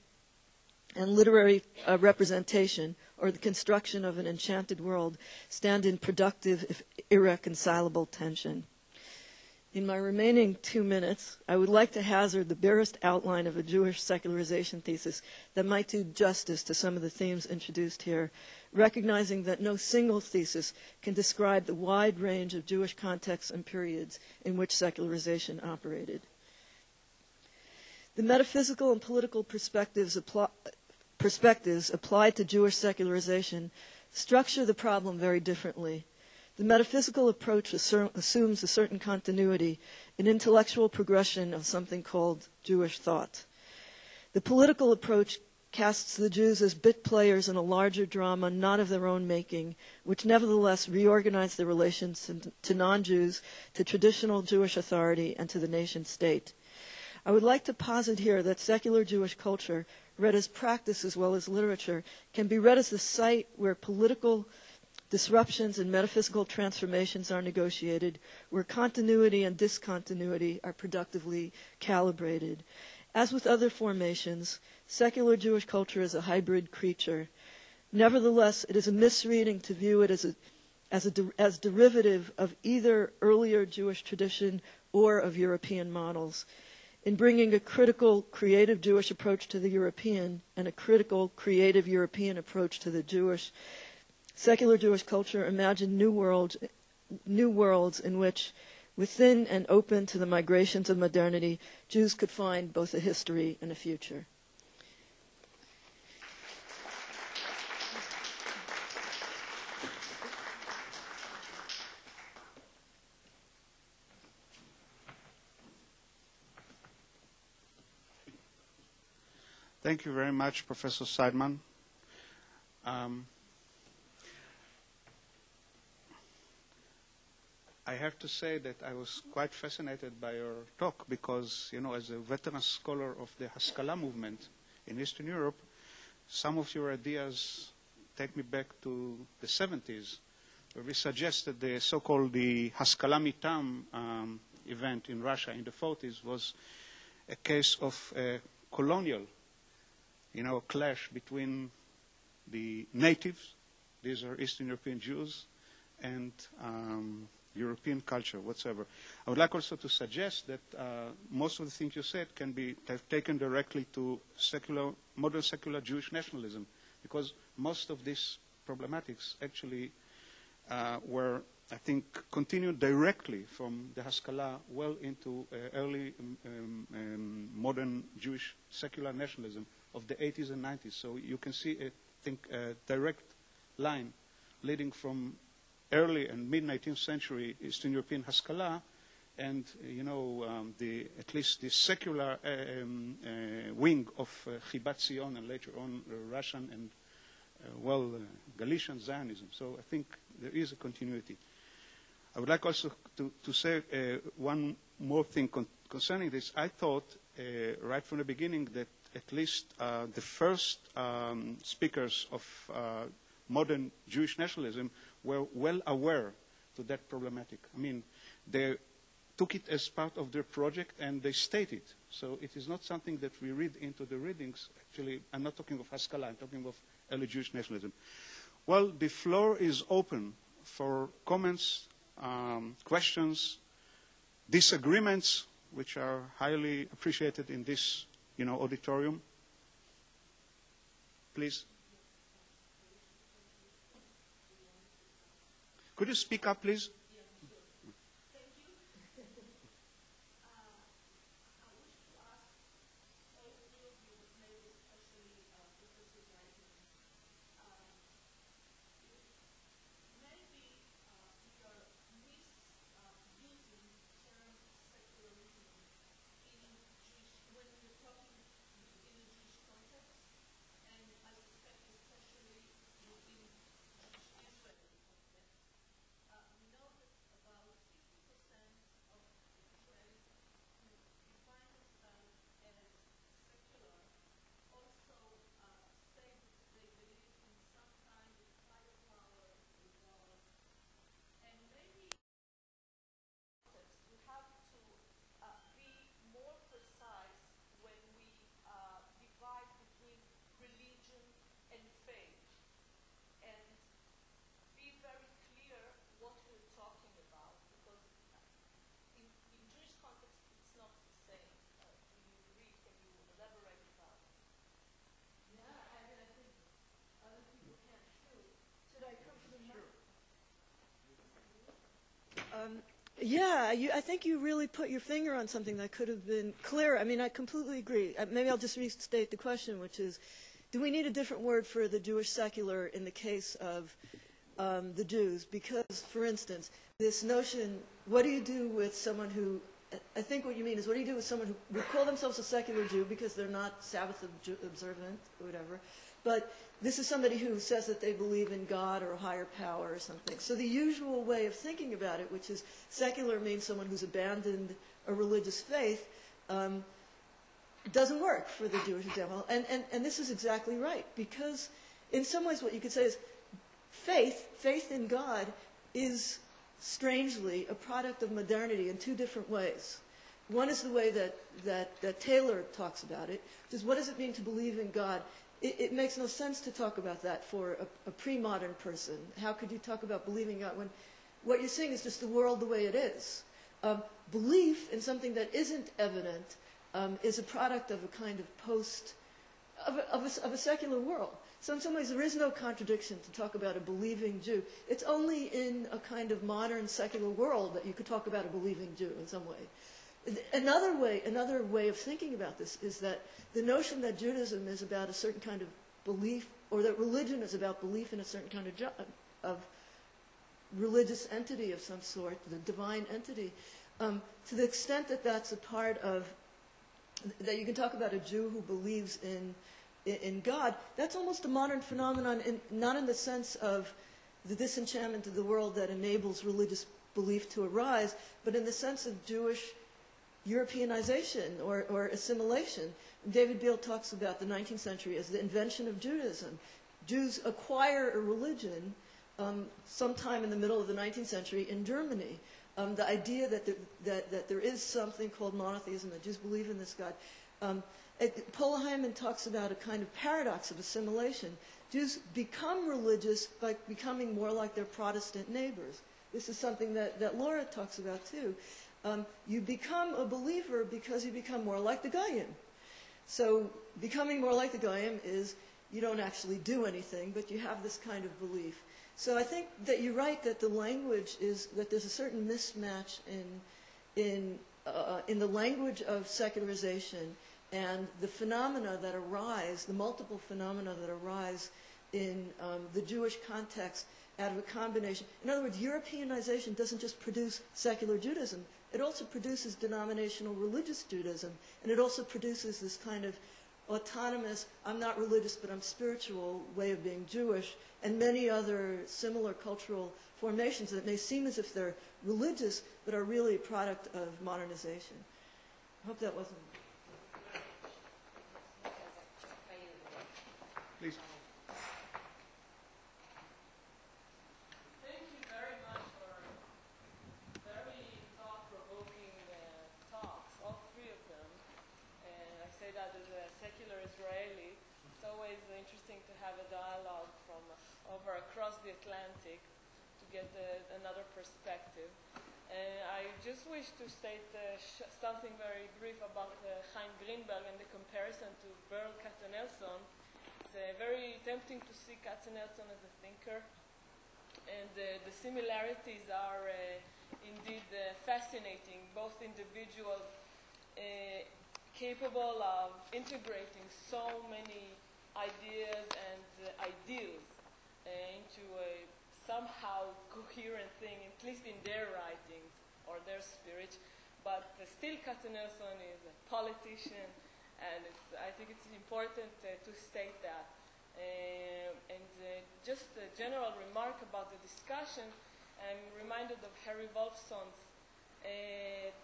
and literary representation, or the construction of an enchanted world, stand in productive, if irreconcilable tension. In my remaining 2 minutes, I would like to hazard the barest outline of a Jewish secularization thesis that might do justice to some of the themes introduced here, recognizing that no single thesis can describe the wide range of Jewish contexts and periods in which secularization operated. The metaphysical and political perspectives applied to Jewish secularization structure the problem very differently. The metaphysical approach assumes a certain continuity, an intellectual progression of something called Jewish thought. The political approach casts the Jews as bit players in a larger drama not of their own making, which nevertheless reorganized their relations to non-Jews, to traditional Jewish authority, and to the nation-state. I would like to posit here that secular Jewish culture, read as practice as well as literature, can be read as the site where political disruptions and metaphysical transformations are negotiated, where continuity and discontinuity are productively calibrated. As with other formations, secular Jewish culture is a hybrid creature. Nevertheless, it is a misreading to view it as derivative of either earlier Jewish tradition or of European models. In bringing a critical, creative Jewish approach to the European and a critical, creative European approach to the Jewish, secular Jewish culture imagined new worlds in which, within and open to the migrations of modernity, Jews could find both a history and a future. Thank you very much, Professor Seidman. I have to say that I was quite fascinated by your talk because, you know, as a veteran scholar of the Haskalah movement in Eastern Europe, some of your ideas take me back to the 70s, where we suggested the so-called the Haskalah Mitam event in Russia in the 40s was a case of a colonial, you know, clash between the natives, these are Eastern European Jews, and European culture, whatsoever. I would like also to suggest that most of the things you said can be taken directly to modern secular Jewish nationalism, because most of these problematics actually were, I think, continued directly from the Haskalah well into early modern Jewish secular nationalism of the 80s and 90s. So you can see, I think, a direct line leading from early and mid-19th century Eastern European Haskalah and, you know, at least the secular wing of Chibat Zion and later on Russian and, Galician Zionism. So I think there is a continuity. I would like also to say one more thing concerning this. I thought right from the beginning that at least the first speakers of modern Jewish nationalism were well aware to that problematic. I mean, they took it as part of their project and they state it. So it is not something that we read into the readings. Actually, I'm not talking of Haskalah, I'm talking of early Jewish nationalism. Well, the floor is open for comments, questions, disagreements, which are highly appreciated in this, you know, auditorium. Please. Could you speak up, please? I think you really put your finger on something that could have been clearer. I mean, I completely agree. Maybe I'll just restate the question, which is, do we need a different word for the Jewish secular in the case of the Jews? Because, for instance, this notion, what do you do with someone who, I think what you mean is, what do you do with someone who would call themselves a secular Jew because they're not Sabbath observant or whatever, but this is somebody who says that they believe in God or a higher power or something. So the usual way of thinking about it, which is secular means someone who's abandoned a religious faith, doesn't work for the Jewish example. And this is exactly right, because in some ways what you could say is faith in God is strangely a product of modernity in two different ways. One is the way that Taylor talks about it, which is what does it mean to believe in God? It makes no sense to talk about that for a pre-modern person. How could you talk about believing God when what you're saying is just the world the way it is? Belief in something that isn't evident is a product of a kind of of a secular world. So in some ways there is no contradiction to talk about a believing Jew. It's only in a kind of modern secular world that you could talk about a believing Jew in some way. Another way of thinking about this is that the notion that Judaism is about a certain kind of belief, or that religion is about belief in a certain kind of religious entity of some sort, the divine entity, to the extent that that's a part of, that you can talk about a Jew who believes in in God, that's almost a modern phenomenon, not in the sense of the disenchantment of the world that enables religious belief to arise, but in the sense of Jewish Europeanization or assimilation. David Beale talks about the 19th century as the invention of Judaism. Jews acquire a religion sometime in the middle of the 19th century in Germany. The idea that there is something called monotheism, that Jews believe in this God. Paul Hyman talks about a kind of paradox of assimilation. Jews become religious by becoming more like their Protestant neighbors. This is something that Laura talks about too. You become a believer because you become more like the Goyim. So becoming more like the Goyim is you don't actually do anything, but you have this kind of belief. So I think that you're right that the language is, that there's a certain mismatch in the language of secularization and the phenomena that arise, the multiple phenomena that arise in the Jewish context out of a combination. In other words, Europeanization doesn't just produce secular Judaism, it also produces denominational religious Judaism, and it also produces this kind of autonomous, I'm not religious but I'm spiritual way of being Jewish, and many other similar cultural formations that may seem as if they're religious but are really a product of modernization. I hope that wasn't... Please. Thank you very much for very thought-provoking talks, all three of them. And I say that as a secular Israeli. It's always interesting to have a dialogue from over across the Atlantic to get another perspective. I just wish to state something very brief about Chaim Grinberg and the comparison to Berl Katzenelson. It's very tempting to see Katzenelson as a thinker, and the similarities are indeed fascinating. Both individuals capable of integrating so many ideas and ideals into a somehow coherent thing, at least in their writings or their spirit. But still Katzenelson is a politician, and I think it's important to state that. Just a general remark about the discussion, I'm reminded of Harry Wolfson's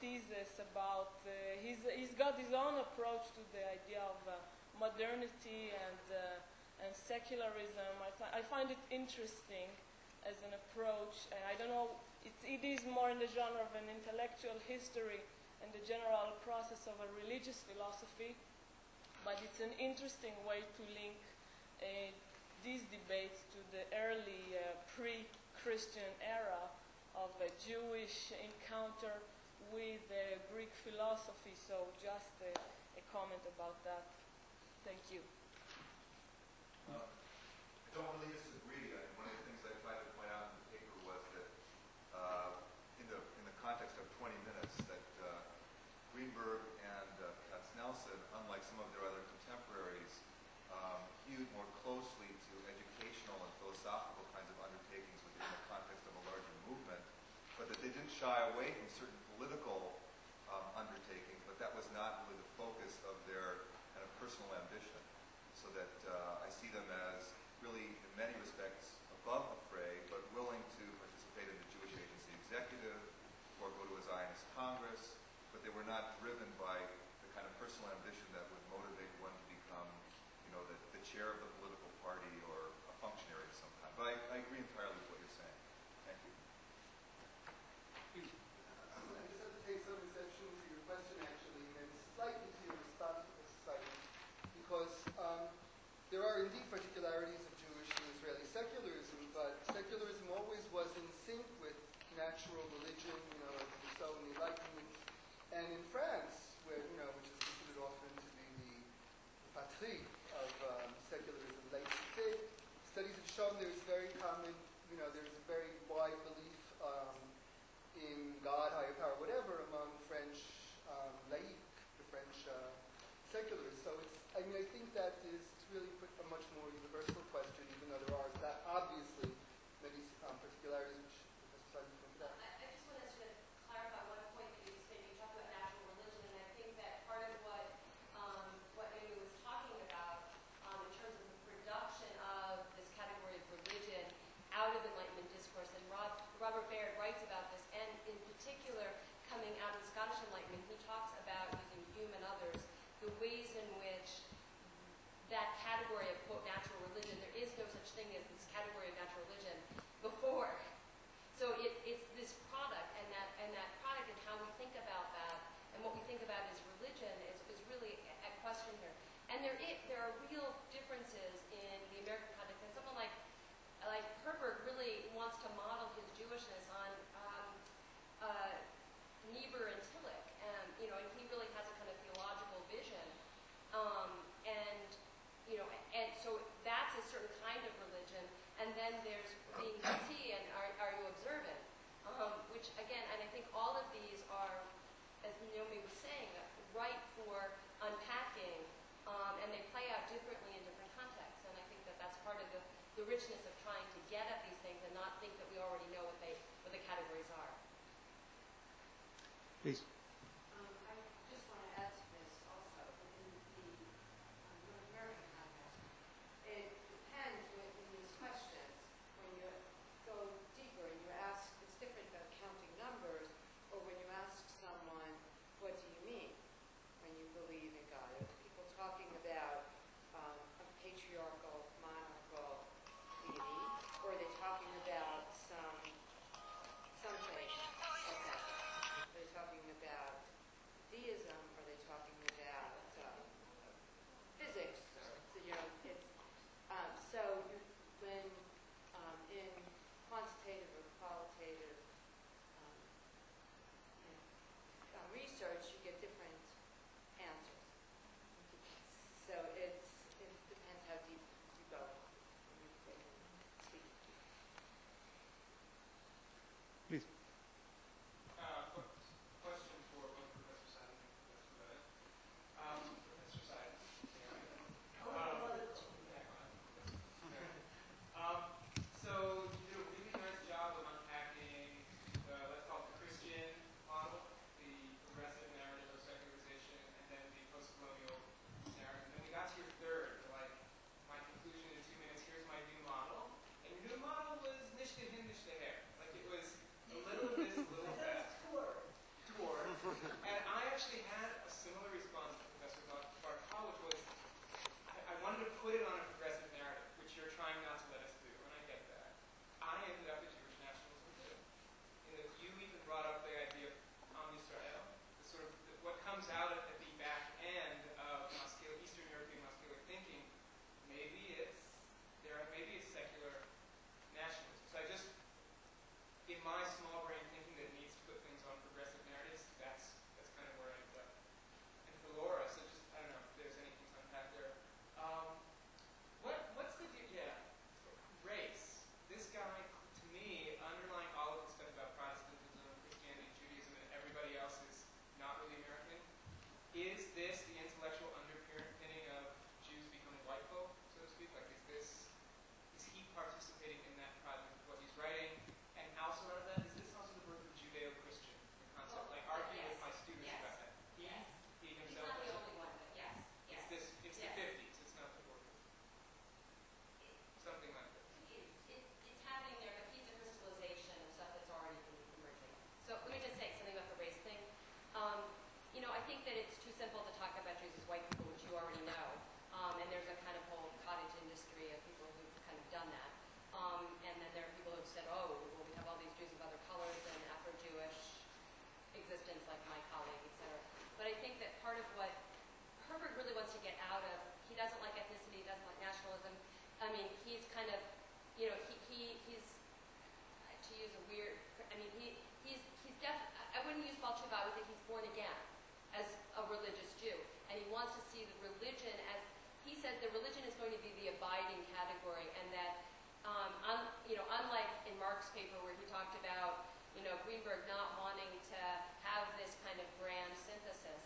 thesis about, he's got his own approach to the idea of modernity and secularism. I find it interesting as an approach, and I don't know, it is more in the genre of an intellectual history and the general process of a religious philosophy, but it's an interesting way to link these debates to the early pre-Christian era of a Jewish encounter with Greek philosophy. So just a comment about that. Thank you. I don't really disagree. One of the things I tried to point out in the paper was that in the context of 20 minutes that Greenberg and Katznelson, unlike some of their other contemporaries, hewed more closely to educational and philosophical kinds of undertakings within the context of a larger movement, but that they didn't shy away from certain political undertakings, but that was not really the focus of their kind of personal ambition. So that I see them as really, in many respects, above the fray, but willing to participate in the Jewish Agency Executive or go to a Zionist Congress, but they were not driven by the kind of personal ambition that would motivate one to become, you know, the chair of the political party or a functionary of some kind. But I agree entirely with what you're saying. Thank you. I just have to take some exception to your question, actually, and slightly to your response to the society, because there are indeed particularities of Jewish and Israeli secularism, but secularism always was in sync with natural religion, you know, as we saw in the Enlightenment, and in France, where, you know, which is considered often to be the patrie of secularism, laïcité. Studies have shown there's very common, you know, there's a very wide belief in God, higher power, whatever, among French laïcs, the French secularists. So it's, I mean, I think that is really a much more universal question, even though there are that obviously many particularities which Professor Seidman pointed out. I just want to sort of clarify one point that you said. You talked about natural religion, and I think that part of what Naomi was talking about richness of trying to get at these things and not think that we already know what the categories are. Please. I just want to add to this also. In the North American context, it depends in these questions. When you go deeper and you ask, it's different than counting numbers, or when you ask someone, what do you mean when you believe in God? Are people talking about a patriarchal, monarchical deity, or are they talking about something else? Are they talking about deism? Are they talking about physics? Or, it's when in quantitative or qualitative research, you get different answers. So it depends how deep you go when you speak. Please. Question for both Professor Seidman and Professor Lewit. Professor Seidman. So you did a really nice job of unpacking the, let's call it the Christian model, the progressive narrative of secularization, and then the post-colonial narrative. And then we got to your third, like, my conclusion in 2 minutes, here's my new model. And your new model was nishta hin, nishta her. Like, it was a little of this, a little of that. Tour. And I actually had a similar response to Professor Bartal, which was, I wanted to put it on a progressive narrative, which you're trying not to let us do, and I get that. I ended up at Jewish nationalism too. In that you even brought up the idea of Am Yisrael, the sort of what comes out at the back end of Eastern European muscular thinking. Maybe it's secular nationalism. So I just, in my small brain thinking that needs to put things on progressive narratives, that's kind of where I ended up. And for Laura, so just, I don't know if there's anything to unpack there. What's the deal? Yeah, race. This guy, to me, underlying all of the stuff about Protestantism, Christianity, Judaism, and everybody else is not really American. Is this the intellectual underpinning of Jews becoming white folk, so to speak? Like, is he participating in that project of what he's writing? And also out of that, is this also the birth of Judeo-Christian concept? Like, arguing with my students about that. He himself. He's not the only one, but yes. It's the 50s, it's not the 40s. Something like this. It's happening there, but he's a crystallization of stuff that's already been emerging. So let me just say something about the race thing. I think that it's too simple to talk about Jews as white people, which you already know. And there's a kind of whole cottage industry of people who've kind of done that. And then there are people who've said, oh, well, we have all these Jews of other colors and Afro-Jewish existence, like my colleague, etc. But I think that part of what Herbert really wants to get out of, he doesn't like ethnicity, he doesn't like nationalism. I mean, he's kind of, he's, to use a weird, I mean, he's definitely, I wouldn't use Balchuva, I would think he's born again as a religious Jew. And he wants to see the religion as, he says the religion is going to be the abiding category, and that, unlike in Mark's paper where he talked about, Greenberg not wanting to have this kind of grand synthesis,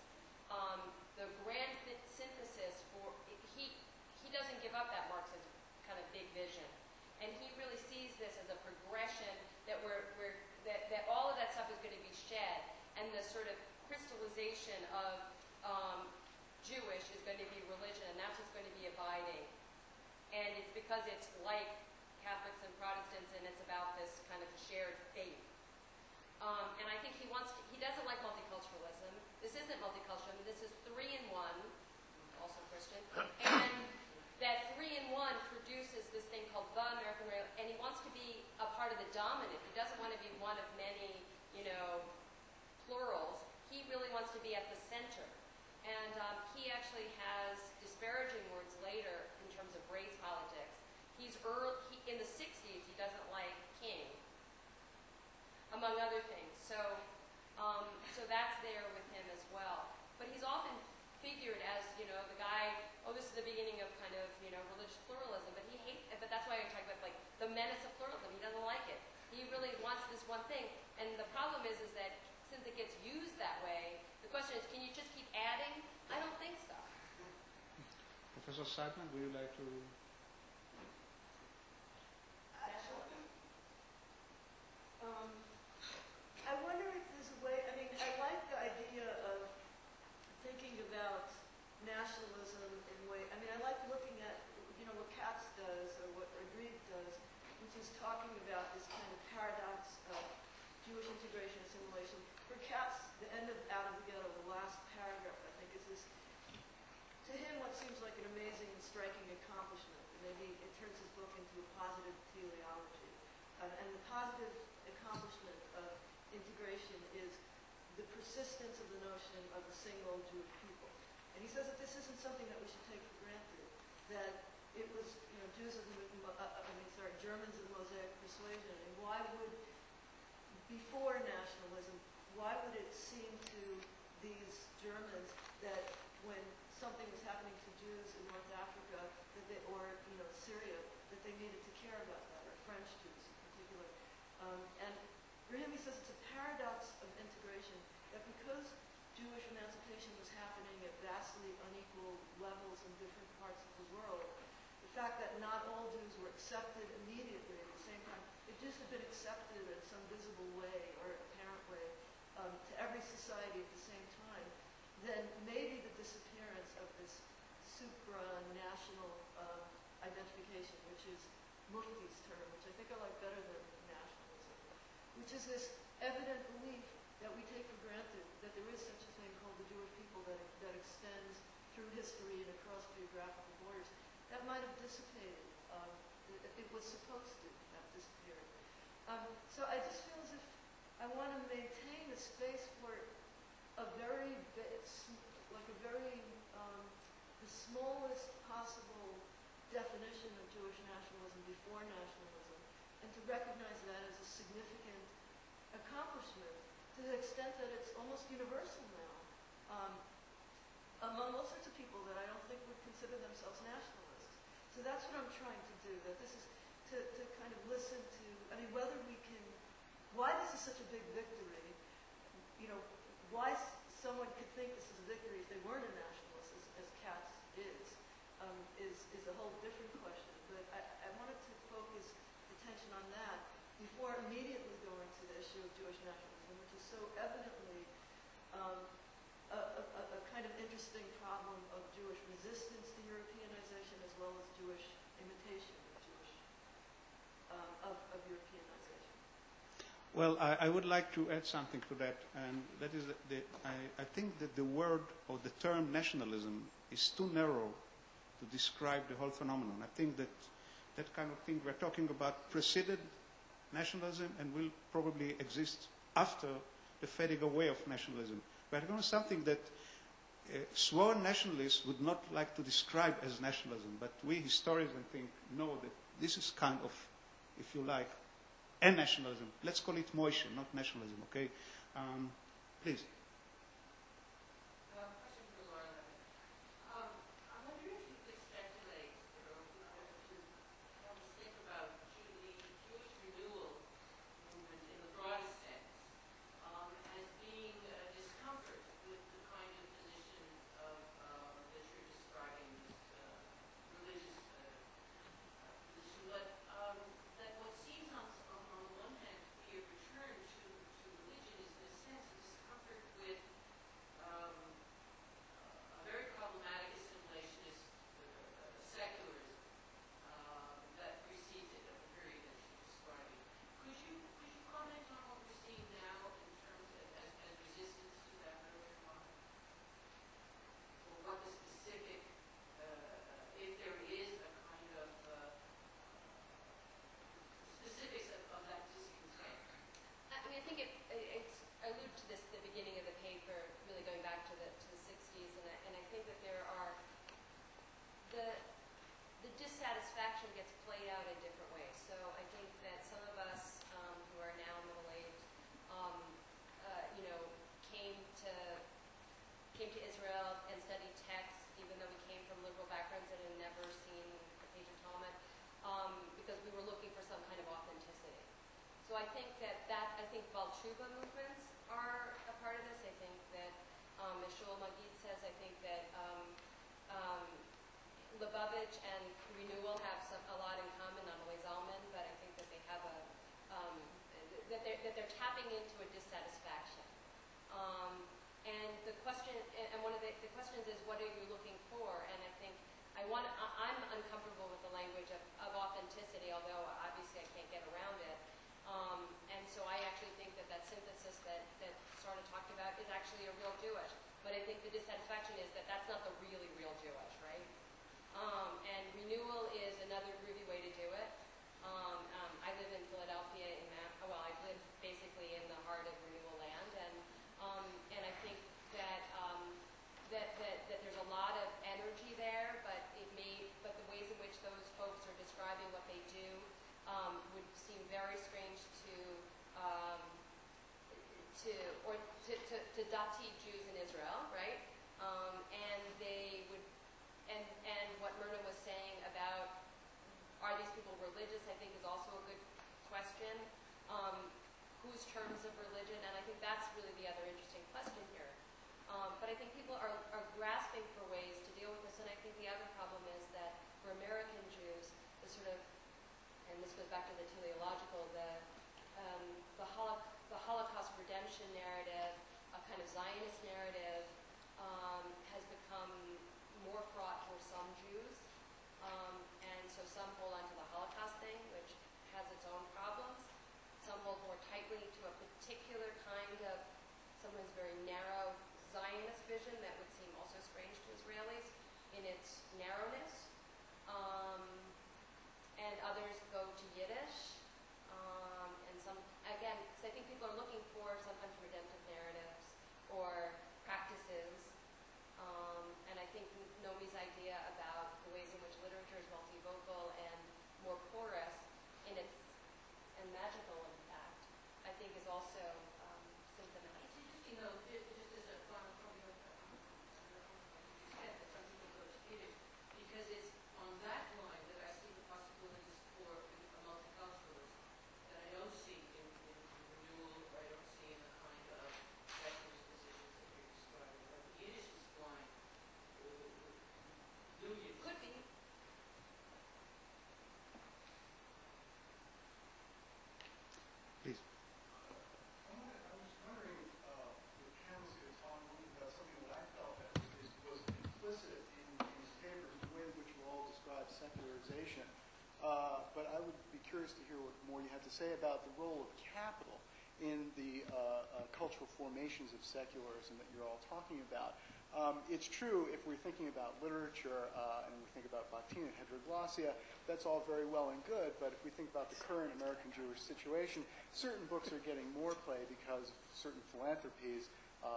the grand synthesis he doesn't give up that Marxist kind of big vision. And he really sees this as a progression that that all of that stuff is going to be shed, and the sort of crystallization of Jewish is going to be religion, and that's what's going to be abiding. And it's because it's like Catholics and Protestants, and it's about this kind of shared faith. And I think he doesn't like multiculturalism. This isn't multiculturalism. This is 3-in-1, also Christian. And that 3-in-1 produces this thing called the American Rail, and he wants to be a part of the dominant. He doesn't want to be one of many, plurals. He really wants to be at the center. And he actually has disparaging words later in terms of race politics. In the 60s, he doesn't like King, among other things. So that's there with him as well. But he's often figured as, the guy, this is the beginning of kind of, religious pluralism. But he hates it. But that's why I talk about, like, the menace of pluralism. He doesn't like it. He really wants this one thing. And the problem is that since it gets used that way, the question is, can you just keep adding? I don't think so. Professor Seidman, would you like to? Jewish integration and assimilation. For Katz, the end of Out of the Ghetto, the last paragraph, I think, is this, to him, what seems like an amazing and striking accomplishment. Maybe it turns his book into a positive teleology. And the positive accomplishment of integration is the persistence of the notion of a single Jewish people. And he says that this isn't something that we should take for granted, that it was, Jews of the, Germans of Mosaic persuasion, and why would, before nationalism, why would it seem to these Germans that when something was happening to Jews in North Africa, that they, or Syria, that they needed to care about that, or French Jews in particular. And for him, he says it's a paradox of integration, that because Jewish emancipation was happening at vastly unequal levels in different parts of the world, the fact that not all Jews were accepted immediately at the same time, if Jews had been accepted in some visible way or apparent way to every society at the same time, then maybe the disappearance of this supranational identification, which is Mufti's term, which I think I like better than nationalism, which is this evident belief that we take for granted that there is such a thing called the Jewish people that extends through history and across geographical borders. That might have dissipated. It was supposed to have disappeared. So I just feel as if I want to maintain a space for a very, the smallest possible definition of Jewish nationalism before nationalism, and to recognize that as a significant accomplishment to the extent that it's almost universal now among all sorts of people that I don't think would consider themselves nationalists. So that's what I'm trying to do, that this is to kind of listen to, whether we can, why this is such a big victory, why someone could think this is a victory if they weren't a nationalist, as Katz is a whole different question. But I wanted to focus attention on that before immediately going to the issue of Jewish nationalism, which is so evidently a kind of interesting problem of Jewish resistance to Europeanization as well as Jewish imitation of Europeanization. Well, I would like to add something to that, and that is I think that the word or the term nationalism is too narrow to describe the whole phenomenon. I think that that kind of thing, we're talking about preceded nationalism and will probably exist after the fading away of nationalism. We're talking about something that sworn nationalists would not like to describe as nationalism, but we historians, I think, know that this is kind of, if you like, a nationalism. Let's call it Moishe, not nationalism, okay? Please. Question for Laura. I wonder if you could speculate or help us think about the Jewish renewal movement in the broadest sense as being a discomfort with the kind of position that you're describing, this religious position, but that what seems on the one hand to be a return to religion is in a sense a discomfort with a very problematic assimilationist secularism that precedes it of the period that you're describing. Could you comment on what we're seeing now in terms of as resistance to that earlier model? Or what the specific, if there is a kind of specifics of that discontent? I think I alluded to this at the beginning of the paper, really going back to the 60s, and I think that there are the dissatisfaction gets played out in different ways. So I think that some of us who are now middle-aged, came to Israel and studied text, even though we came from liberal backgrounds and had never seen the page of Talmud, because we were looking for some kind of authenticity. So I think that Baal Tshuva movements are a part of this. I think that, as Shul Magid says, I think that Lubavitch and Renewal have a lot in common, not only Zalman, but I think that they have that they're tapping into a dissatisfaction. And the question, and one of the questions is, what are you looking for? And I think I'm uncomfortable with the language of authenticity, although obviously I can't get around it. And so I actually think that very strange to Dati Jews in Israel, right? And they would, and what Myrna was saying about are these people religious, I think is also a good question. Whose terms of religion? And I think that's really the other interesting question here. But I think people are grasping for ways to deal with this, and I think the other problem is that for American Jews, the sort of, and this goes back to the teleological, the Holocaust redemption narrative, a kind of Zionist narrative, has become more fraught for some Jews, and so some hold on to the Holocaust thing, which has its own problems. Some hold more tightly to a particular kind of, sometimes very narrow Zionist vision that would seem also strange to Israelis in its narrowness. And others go to Yiddish. And some, again, because I think people are looking for sometimes redemptive narratives or practices. And I think Naomi's idea about the ways in which literature is multivocal and more porous in its, and magical in fact, I think is also symptomatic. It's interesting though, just as a final comment, that some people go to Yiddish, because it's on that line that I see the possibilities for a multiculturalism that I don't see in renewal, or I don't see in the kind of secularist positions that you're describing. Like the Yiddish is blind. Could be. Please. I was wondering if Ken was going to talk a little bit about something that I felt that was implicit in these papers, the way in which you all describe secularization. But I would be curious to hear what more you have to say about the role of capital in the cultural formations of secularism that you're all talking about. It's true if we're thinking about literature and we think about Bakhtin and heteroglossia, that's all very well and good, but if we think about the current American Jewish situation, certain books are getting more play because certain philanthropies,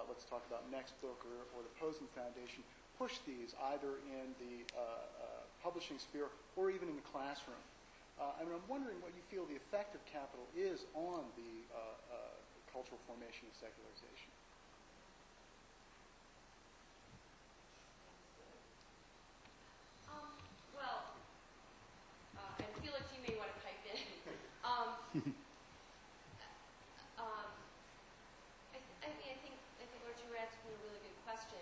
let's talk about Next Book or the Posen Foundation, push these either in the publishing sphere or even in the classroom. I mean, I'm wondering what you feel the effect of capital is on the cultural formation of secularization. And Felix, you may want to pipe in. I think Lord, you were asking a really good question.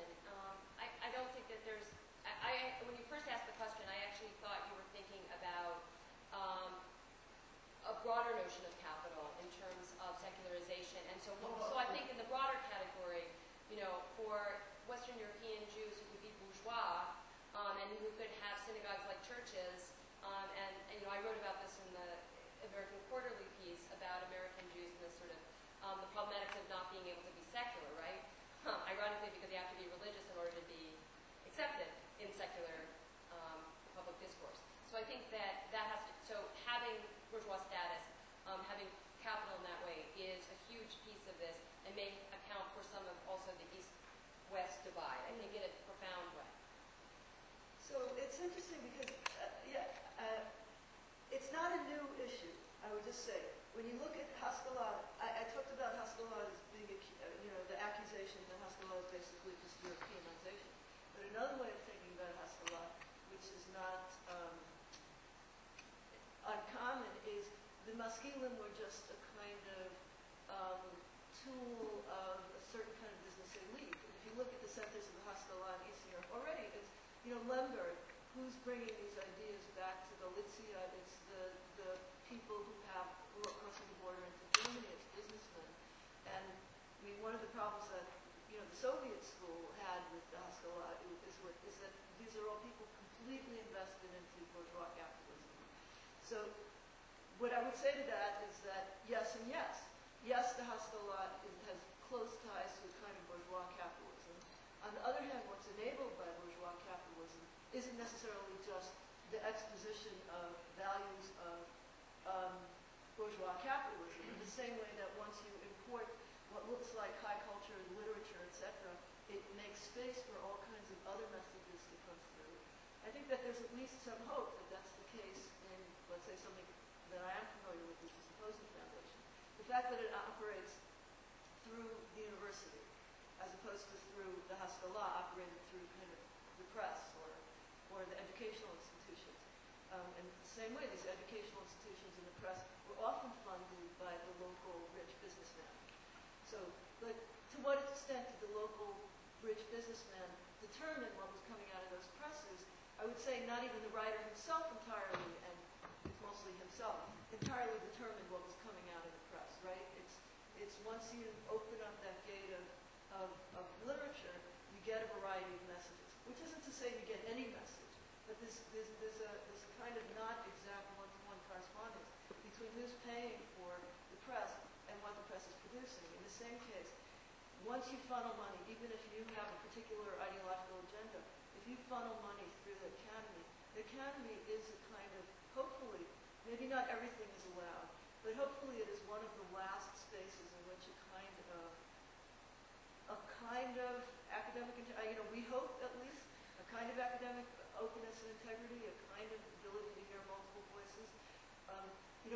I don't think that there's. When you first asked the question, I actually thought you were thinking about a broader notion of capital in terms of secularization, and so I think in the broader category, you know, for Western European Jews who could be bourgeois and who could have synagogues like churches. And you know, I wrote about this in the American Quarterly piece about American Jews and this sort of the problematics of not being able to be secular, right? Ironically, because you have to be religious in order to be accepted in secular public discourse. So I think that has to. So having bourgeois status, having capital in that way, is a huge piece of this, and may account for some of also the East-West divide. I think in a profound way. So it's interesting because, it's not a new issue, I would just say. When you look at Haskalah, I talked about Haskalah as being, the accusation that Haskalah is basically just Europeanization. But another way of thinking about Haskalah, which is not uncommon, is the Maskilim were just a kind of tool of a certain kind of business elite. If you look at the centers of the Haskalah in Eastern Europe, already it's, Lemberg, who's bringing these ideas back to Galicia, it's the people who have crossing the border into Germany, it's businessmen. And I mean, one of the problems that the Soviet school had with the Haskalah is that these are all people completely invested into bourgeois capitalism. So what I would say to that is that yes and yes. Yes, the Haskalah has close ties to a kind of bourgeois capitalism. On the other hand, what's enabled by bourgeois capitalism isn't necessarily just the exposition of values of bourgeois capitalism, in the same way that once you import what looks like high culture and literature, etc., it makes space for all kinds of other messages to come through. I think that there's at least some hope that that's the case in, let's say, something that I am familiar with, which is the the fact that it operates through the university, as opposed to through the Haskalah operated through kind of the press or the educational institutions. And the same way, these educational institutions and the press were often funded by the local rich businessman. So, but to what extent did the local rich businessman determine what was coming out of those presses? I would say not even the writer himself entirely, and it's mostly himself, entirely determined what was coming out of the press, right? It's once you open up that gate of literature, you get a variety of messages, which isn't to say you get any message, but there's a kind of not exact one-to-one correspondence between who's paying for the press and what the press is producing. In the same case, once you funnel money, even if you have a particular ideological agenda, if you funnel money through the academy is a kind of, hopefully, maybe not everything is allowed, but hopefully it is one of the last spaces in which a kind of academic, we hope at least, a kind of academic openness and integrity, a kind of ability to hear multiple voices.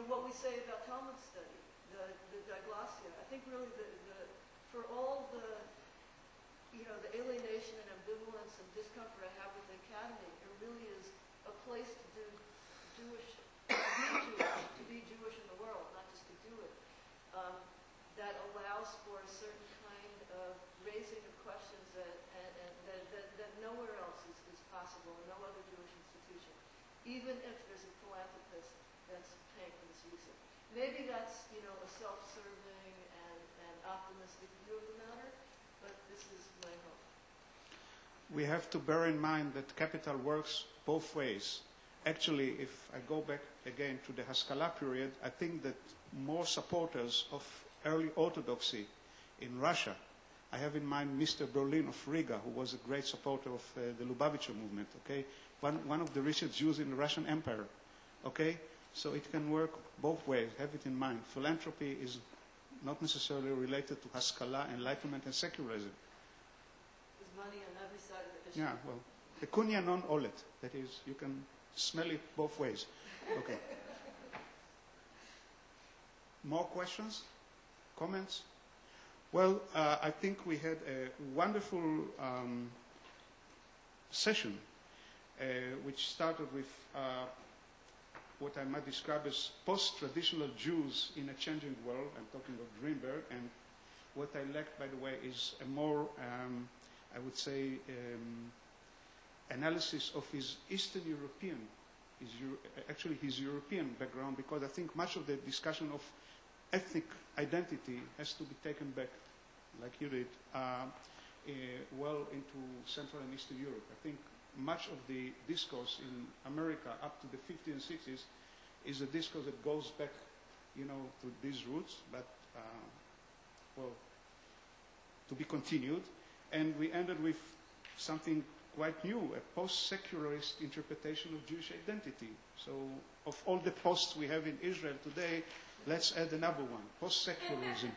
What we say about Talmud study, the diglossia, I think really for all the alienation and ambivalence and discomfort I have with the academy, it really is a place to be Jewish in the world, not just to do it, that allows for a certain kind of raising of questions that nowhere else is possible, in no other Jewish institution, even if there's a philanthropist that's paying for this research. Maybe that's, a self-serving and optimistic view of the matter, but this is my hope. We have to bear in mind that capital works both ways. Actually, if I go back again to the Haskalah period, I think that more supporters of early orthodoxy in Russia, I have in mind Mr. Berlin of Riga, who was a great supporter of the Lubavitcher movement, okay? One of the richest Jews in the Russian Empire, okay? So it can work both ways. Have it in mind. Philanthropy is not necessarily related to Haskalah, enlightenment, and secularism. There's money on every side of the issue. Yeah, well, the kunya non olet. That is, you can smell it both ways. Okay. More questions? Comments? Well, I think we had a wonderful session, which started with what I might describe as post-traditional Jews in a changing world. I'm talking of Grinberg, and what I lacked, by the way, is a more, I would say, analysis of his Eastern European, his European background, because I think much of the discussion of ethnic identity has to be taken back, like you did, well into Central and Eastern Europe. I think much of the discourse in America up to the 50s and 60s is a discourse that goes back, to these roots, but, to be continued. And we ended with something quite new, a post-secularist interpretation of Jewish identity. So of all the posts we have in Israel today, let's add another one, post-secularism.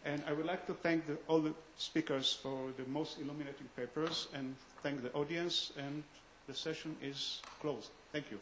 And I would like to thank all the speakers for the most illuminating papers, and thank the audience, and the session is closed. Thank you.